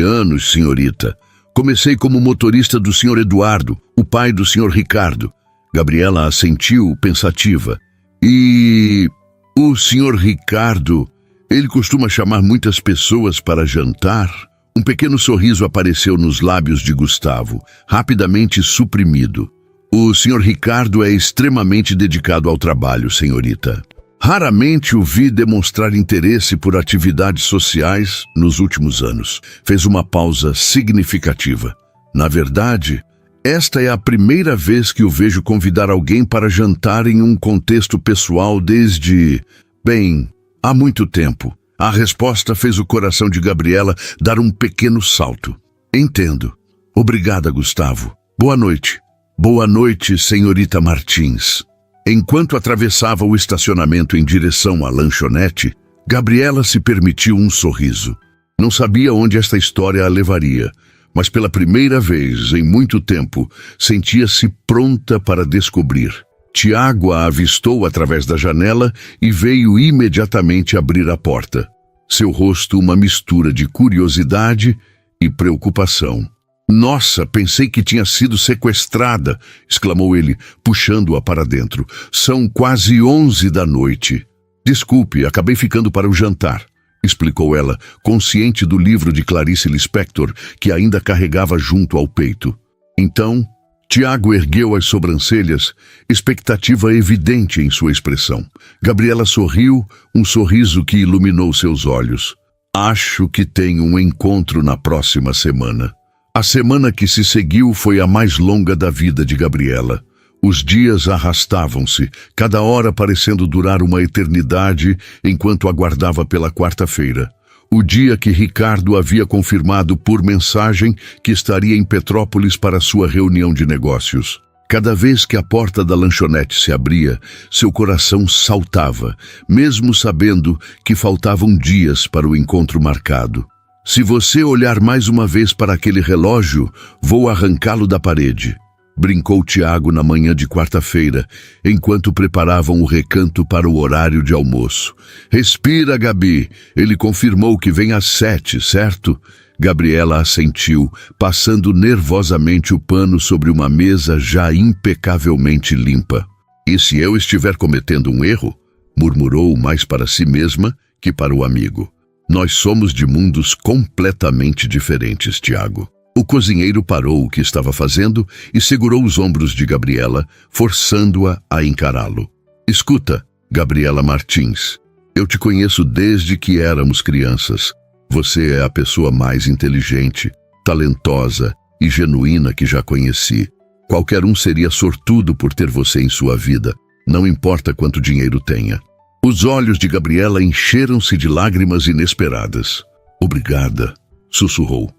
anos, senhorita. Comecei como motorista do Sr. Eduardo, o pai do Sr. Ricardo. Gabriela assentiu, pensativa. E o Sr. Ricardo, ele costuma chamar muitas pessoas para jantar? Um pequeno sorriso apareceu nos lábios de Gustavo, rapidamente suprimido. O Sr. Ricardo é extremamente dedicado ao trabalho, senhorita. Raramente o vi demonstrar interesse por atividades sociais nos últimos anos. Fez uma pausa significativa. Na verdade, esta é a primeira vez que o vejo convidar alguém para jantar em um contexto pessoal desde, bem, há muito tempo. A resposta fez o coração de Gabriela dar um pequeno salto. Entendo. Obrigada, Gustavo. Boa noite. Boa noite, senhorita Martins. Enquanto atravessava o estacionamento em direção à lanchonete, Gabriela se permitiu um sorriso. Não sabia onde esta história a levaria, mas pela primeira vez em muito tempo, sentia-se pronta para descobrir. Tiago a avistou através da janela e veio imediatamente abrir a porta. Seu rosto uma mistura de curiosidade e preocupação. Nossa, pensei que tinha sido sequestrada, exclamou ele, puxando-a para dentro. São quase 11 da noite. Desculpe, acabei ficando para o jantar, explicou ela, consciente do livro de Clarice Lispector que ainda carregava junto ao peito. Então, Tiago ergueu as sobrancelhas, expectativa evidente em sua expressão. Gabriela sorriu, um sorriso que iluminou seus olhos. Acho que tenho um encontro na próxima semana. A semana que se seguiu foi a mais longa da vida de Gabriela. Os dias arrastavam-se, cada hora parecendo durar uma eternidade enquanto aguardava pela quarta-feira. O dia que Ricardo havia confirmado por mensagem que estaria em Petrópolis para sua reunião de negócios. Cada vez que a porta da lanchonete se abria, seu coração saltava, mesmo sabendo que faltavam dias para o encontro marcado. Se você olhar mais uma vez para aquele relógio, vou arrancá-lo da parede, brincou Tiago na manhã de quarta-feira, enquanto preparavam o recanto para o horário de almoço. Respira, Gabi. Ele confirmou que vem às 7, certo? Gabriela assentiu, passando nervosamente o pano sobre uma mesa já impecavelmente limpa. E se eu estiver cometendo um erro? Murmurou mais para si mesma que para o amigo. Nós somos de mundos completamente diferentes, Tiago. O cozinheiro parou o que estava fazendo e segurou os ombros de Gabriela, forçando-a a encará-lo. Escuta, Gabriela Martins, eu te conheço desde que éramos crianças. Você é a pessoa mais inteligente, talentosa e genuína que já conheci. Qualquer um seria sortudo por ter você em sua vida, não importa quanto dinheiro tenha. Os olhos de Gabriela encheram-se de lágrimas inesperadas. Obrigada, sussurrou.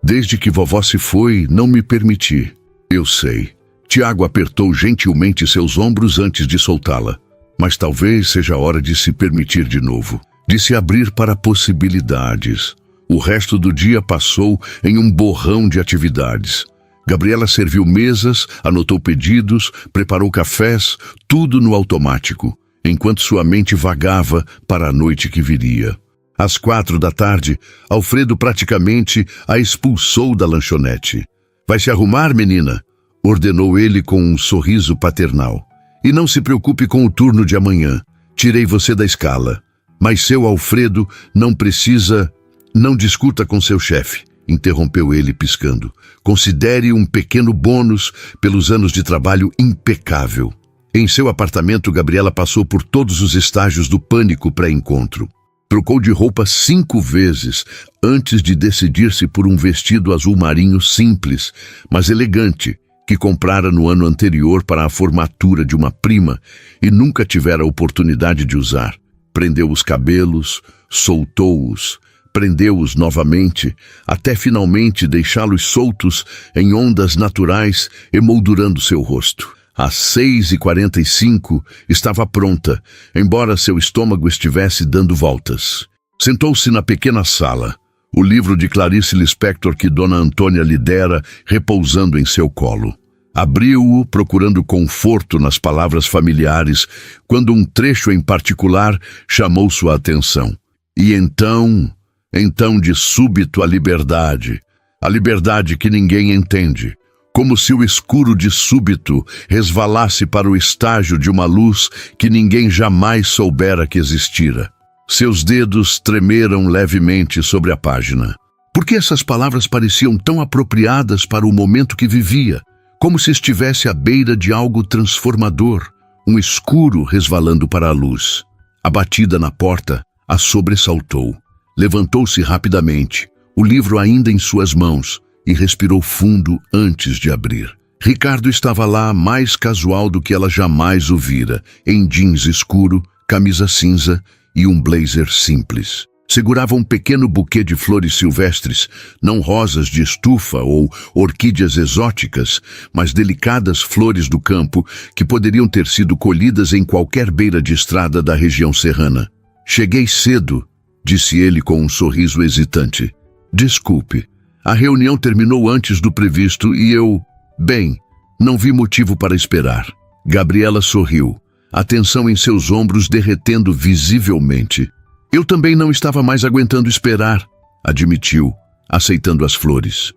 Desde que vovó se foi, não me permiti. Eu sei. Tiago apertou gentilmente seus ombros antes de soltá-la. Mas talvez seja hora de se permitir de novo, de se abrir para possibilidades. O resto do dia passou em um borrão de atividades. Gabriela serviu mesas, anotou pedidos, preparou cafés, tudo no automático, enquanto sua mente vagava para a noite que viria. Às 4 da tarde, Alfredo praticamente a expulsou da lanchonete. Vai se arrumar, menina? Ordenou ele com um sorriso paternal. E não se preocupe com o turno de amanhã. Tirei você da escala. Mas seu Alfredo não precisa... Não discuta com seu chefe, interrompeu ele piscando. Considere um pequeno bônus pelos anos de trabalho impecável. Em seu apartamento, Gabriela passou por todos os estágios do pânico pré-encontro. Trocou de roupa 5 vezes antes de decidir-se por um vestido azul marinho simples, mas elegante, que comprara no ano anterior para a formatura de uma prima e nunca tivera a oportunidade de usar. Prendeu os cabelos, soltou-os, prendeu-os novamente, até finalmente deixá-los soltos em ondas naturais, emoldurando seu rosto. Às 6h45 estava pronta, embora seu estômago estivesse dando voltas. Sentou-se na pequena sala, o livro de Clarice Lispector que Dona Antônia lhe dera repousando em seu colo. Abriu-o procurando conforto nas palavras familiares, quando um trecho em particular chamou sua atenção. E então... Então, de súbito, a liberdade que ninguém entende, como se o escuro de súbito resvalasse para o estágio de uma luz que ninguém jamais soubera que existira. Seus dedos tremeram levemente sobre a página. Por que essas palavras pareciam tão apropriadas para o momento que vivia, como se estivesse à beira de algo transformador, um escuro resvalando para a luz. A batida na porta a sobressaltou. Levantou-se rapidamente, o livro ainda em suas mãos, e respirou fundo antes de abrir. Ricardo estava lá mais casual do que ela jamais o vira, em jeans escuro, camisa cinza e um blazer simples. Segurava um pequeno buquê de flores silvestres, não rosas de estufa ou orquídeas exóticas, mas delicadas flores do campo que poderiam ter sido colhidas em qualquer beira de estrada da região serrana. Cheguei cedo, disse ele com um sorriso hesitante. Desculpe, a reunião terminou antes do previsto e bem, não vi motivo para esperar. Gabriela sorriu, a tensão em seus ombros derretendo visivelmente. Eu também não estava mais aguentando esperar, admitiu, aceitando as flores.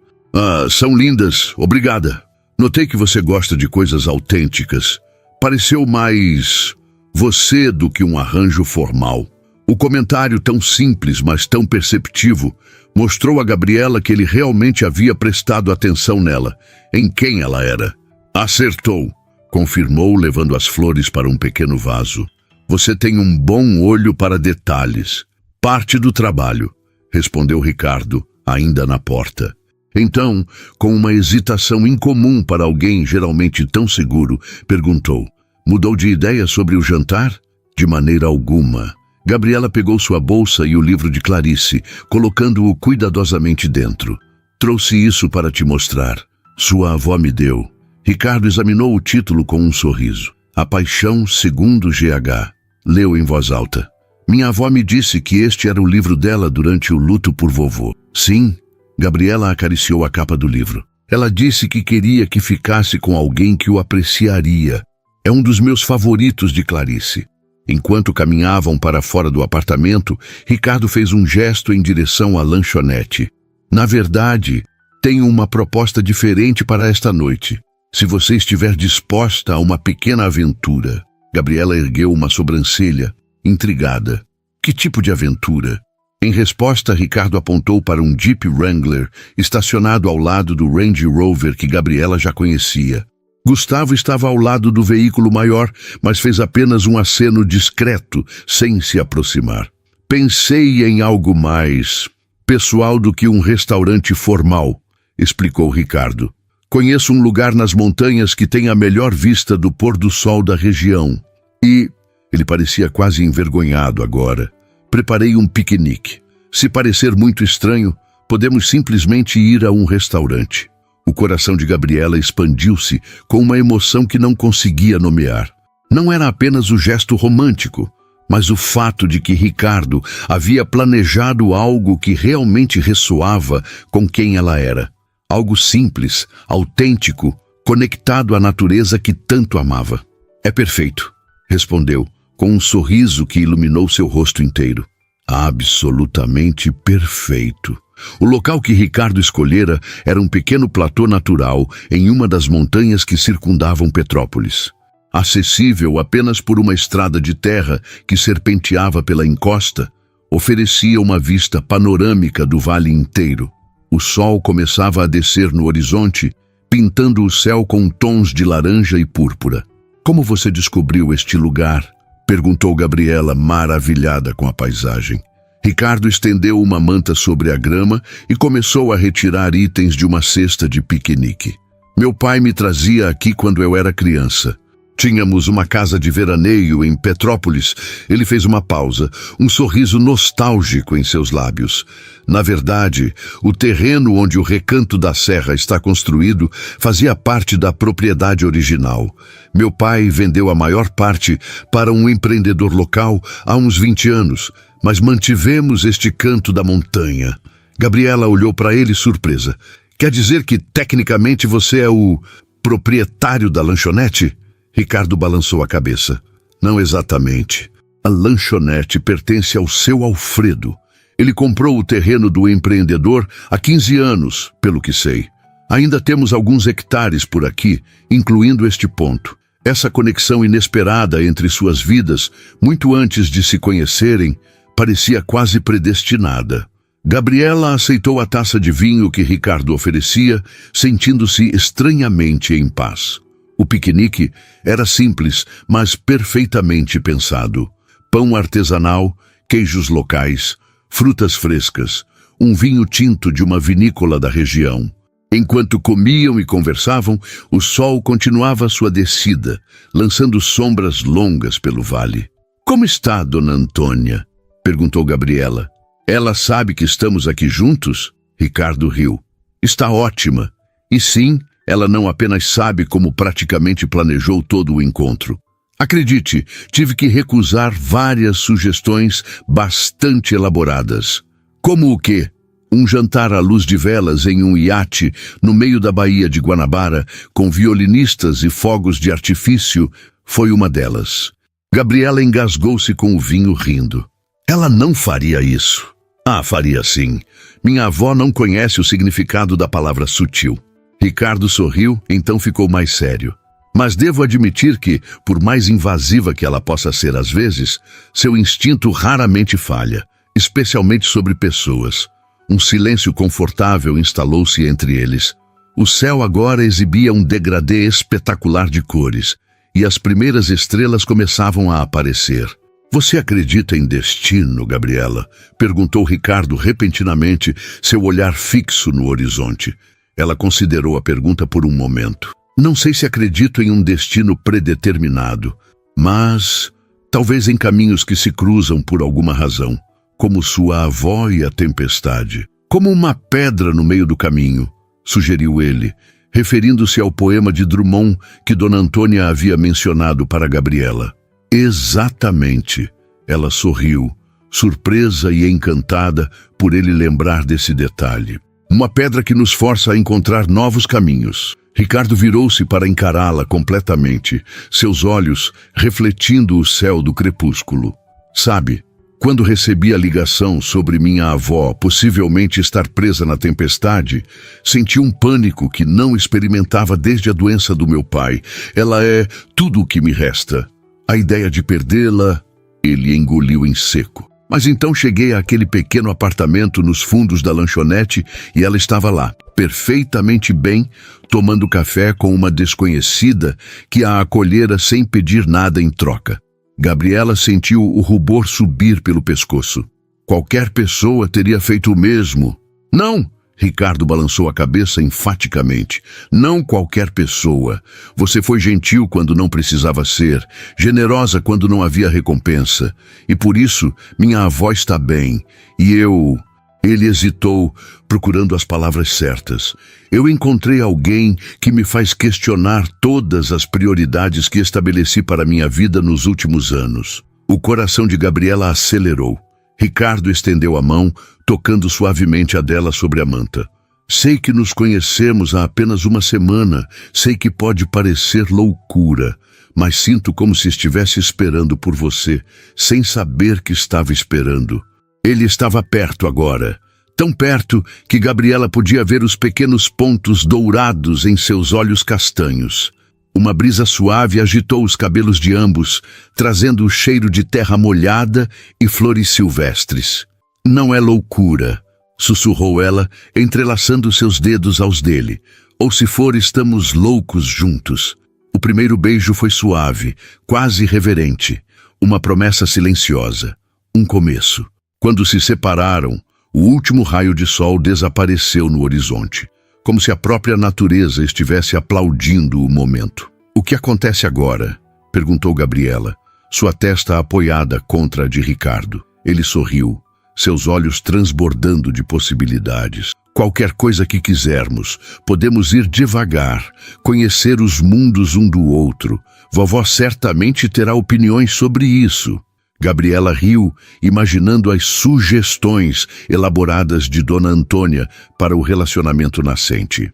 São lindas, obrigada. Notei que você gosta de coisas autênticas. Pareceu mais você do que um arranjo formal. O comentário tão simples, mas tão perceptivo, mostrou a Gabriela que ele realmente havia prestado atenção nela, em quem ela era. Acertou, confirmou, levando as flores para um pequeno vaso. Você tem um bom olho para detalhes. Parte do trabalho, respondeu Ricardo, ainda na porta. Então, com uma hesitação incomum para alguém geralmente tão seguro, perguntou: mudou de ideia sobre o jantar? De maneira alguma. Gabriela pegou sua bolsa e o livro de Clarice, colocando-o cuidadosamente dentro. Trouxe isso para te mostrar. Sua avó me deu. Ricardo examinou o título com um sorriso. A Paixão segundo GH. Leu em voz alta. Minha avó me disse que este era o livro dela durante o luto por vovô. Sim, Gabriela acariciou a capa do livro. Ela disse que queria que ficasse com alguém que o apreciaria. É um dos meus favoritos de Clarice. Enquanto caminhavam para fora do apartamento, Ricardo fez um gesto em direção à lanchonete. Na verdade, tenho uma proposta diferente para esta noite. Se você estiver disposta a uma pequena aventura. Gabriela ergueu uma sobrancelha, intrigada. Que tipo de aventura? Em resposta, Ricardo apontou para um Jeep Wrangler estacionado ao lado do Range Rover que Gabriela já conhecia. Gustavo estava ao lado do veículo maior, mas fez apenas um aceno discreto, sem se aproximar. Pensei em algo mais pessoal do que um restaurante formal, explicou Ricardo. Conheço um lugar nas montanhas que tem a melhor vista do pôr do sol da região. E ele parecia quase envergonhado agora. Preparei um piquenique. Se parecer muito estranho, podemos simplesmente ir a um restaurante. O coração de Gabriela expandiu-se com uma emoção que não conseguia nomear. Não era apenas o gesto romântico, mas o fato de que Ricardo havia planejado algo que realmente ressoava com quem ela era. Algo simples, autêntico, conectado à natureza que tanto amava. É perfeito, respondeu, com um sorriso que iluminou seu rosto inteiro. Absolutamente perfeito. O local que Ricardo escolhera era um pequeno platô natural em uma das montanhas que circundavam Petrópolis. Acessível apenas por uma estrada de terra que serpenteava pela encosta, oferecia uma vista panorâmica do vale inteiro. O sol começava a descer no horizonte, pintando o céu com tons de laranja e púrpura. Como você descobriu este lugar? Perguntou Gabriela, maravilhada com a paisagem. Ricardo estendeu uma manta sobre a grama e começou a retirar itens de uma cesta de piquenique. Meu pai me trazia aqui quando eu era criança. Tínhamos uma casa de veraneio em Petrópolis. Ele fez uma pausa, um sorriso nostálgico em seus lábios. Na verdade, o terreno onde o recanto da serra está construído fazia parte da propriedade original. Meu pai vendeu a maior parte para um empreendedor local há uns 20 anos, mas mantivemos este canto da montanha. Gabriela olhou para ele surpresa. Quer dizer que, tecnicamente, você é o proprietário da lanchonete? Ricardo balançou a cabeça. Não exatamente. A lanchonete pertence ao seu Alfredo. Ele comprou o terreno do empreendedor há 15 anos, pelo que sei. Ainda temos alguns hectares por aqui, incluindo este ponto. Essa conexão inesperada entre suas vidas, muito antes de se conhecerem, parecia quase predestinada. Gabriela aceitou a taça de vinho que Ricardo oferecia, sentindo-se estranhamente em paz. O piquenique era simples, mas perfeitamente pensado. Pão artesanal, queijos locais, frutas frescas, um vinho tinto de uma vinícola da região. Enquanto comiam e conversavam, o sol continuava sua descida, lançando sombras longas pelo vale. "Como está, Dona Antônia?" perguntou Gabriela. "Ela sabe que estamos aqui juntos?" Ricardo riu. "Está ótima. E sim, ela não apenas sabe como praticamente planejou todo o encontro. Acredite, tive que recusar várias sugestões bastante elaboradas. Como o quê? Um jantar à luz de velas em um iate no meio da Baía de Guanabara, com violinistas e fogos de artifício, foi uma delas." Gabriela engasgou-se com o vinho rindo. "Ela não faria isso." "Ah, faria sim. Minha avó não conhece o significado da palavra sutil." Ricardo sorriu, então ficou mais sério. "Mas devo admitir que, por mais invasiva que ela possa ser às vezes, seu instinto raramente falha, especialmente sobre pessoas." Um silêncio confortável instalou-se entre eles. O céu agora exibia um degradê espetacular de cores, e as primeiras estrelas começavam a aparecer. "Você acredita em destino, Gabriela?" perguntou Ricardo repentinamente, seu olhar fixo no horizonte. Ela considerou a pergunta por um momento. "Não sei se acredito em um destino predeterminado, mas talvez em caminhos que se cruzam por alguma razão, como sua avó e a tempestade. Como uma pedra no meio do caminho", sugeriu ele, referindo-se ao poema de Drummond que Dona Antônia havia mencionado para Gabriela. "Exatamente." Ela sorriu, surpresa e encantada por ele lembrar desse detalhe. "Uma pedra que nos força a encontrar novos caminhos." Ricardo virou-se para encará-la completamente, seus olhos refletindo o céu do crepúsculo. "Sabe, quando recebi a ligação sobre minha avó possivelmente estar presa na tempestade, senti um pânico que não experimentava desde a doença do meu pai. Ela é tudo o que me resta. A ideia de perdê-la..." Ele engoliu em seco. "Mas então cheguei àquele pequeno apartamento nos fundos da lanchonete e ela estava lá, perfeitamente bem, tomando café com uma desconhecida que a acolhera sem pedir nada em troca." Gabriela sentiu o rubor subir pelo pescoço. Qualquer pessoa teria feito o mesmo. "Não!" Ricardo balançou a cabeça enfaticamente. "Não qualquer pessoa. Você foi gentil quando não precisava ser, generosa quando não havia recompensa. E por isso, minha avó está bem. E eu..." Ele hesitou, procurando as palavras certas. "Eu encontrei alguém que me faz questionar todas as prioridades que estabeleci para minha vida nos últimos anos." O coração de Gabriela acelerou. Ricardo estendeu a mão, tocando suavemente a dela sobre a manta. "Sei que nos conhecemos há apenas uma semana, sei que pode parecer loucura, mas sinto como se estivesse esperando por você, sem saber que estava esperando." Ele estava perto agora, tão perto que Gabriela podia ver os pequenos pontos dourados em seus olhos castanhos. Uma brisa suave agitou os cabelos de ambos, trazendo o cheiro de terra molhada e flores silvestres. "Não é loucura", sussurrou ela, entrelaçando seus dedos aos dele. "Ou se for, estamos loucos juntos." O primeiro beijo foi suave, quase reverente, uma promessa silenciosa, um começo. Quando se separaram, o último raio de sol desapareceu no horizonte, como se a própria natureza estivesse aplaudindo o momento. "O que acontece agora?" perguntou Gabriela, sua testa apoiada contra a de Ricardo. Ele sorriu, seus olhos transbordando de possibilidades. "Qualquer coisa que quisermos, podemos ir devagar, conhecer os mundos um do outro. Vovó certamente terá opiniões sobre isso." Gabriela riu, imaginando as sugestões elaboradas de Dona Antônia para o relacionamento nascente.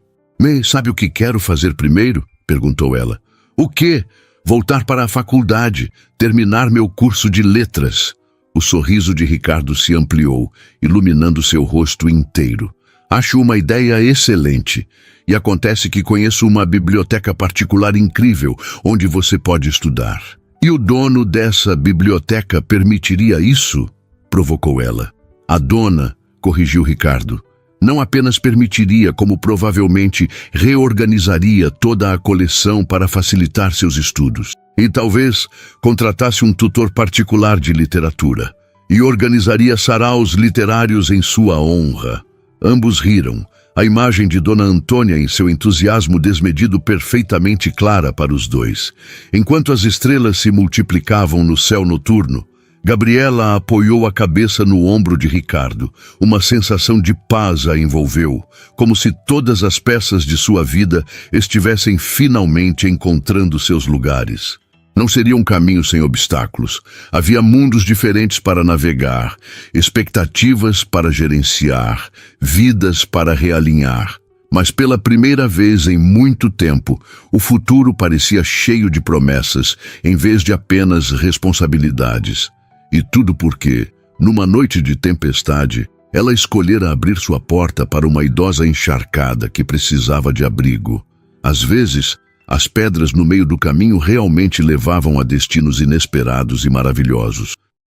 Sabe o que quero fazer primeiro?" perguntou ela. "O quê?" "Voltar para a faculdade, terminar meu curso de letras." O sorriso de Ricardo se ampliou, iluminando seu rosto inteiro. Acho uma ideia excelente. E acontece que conheço uma biblioteca particular incrível, onde você pode estudar. E o dono dessa biblioteca permitiria isso? Provocou ela. A dona, corrigiu Ricardo, não apenas permitiria, como provavelmente reorganizaria toda a coleção para facilitar seus estudos. E talvez contratasse um tutor particular de literatura. E organizaria saraus literários em sua honra. Ambos riram. A imagem de Dona Antônia em seu entusiasmo desmedido perfeitamente clara para os dois. Enquanto as estrelas se multiplicavam no céu noturno, Gabriela apoiou a cabeça no ombro de Ricardo. Uma sensação de paz a envolveu, como se todas as peças de sua vida estivessem finalmente encontrando seus lugares. Não seria um caminho sem obstáculos. Havia mundos diferentes para navegar, expectativas para gerenciar, vidas para realinhar. Mas pela primeira vez em muito tempo, o futuro parecia cheio de promessas, em vez de apenas responsabilidades. E tudo porque, numa noite de tempestade, ela escolhera abrir sua porta para uma idosa encharcada que precisava de abrigo. Às vezes, as pedras no meio do caminho realmente levavam a destinos inesperados e maravilhosos.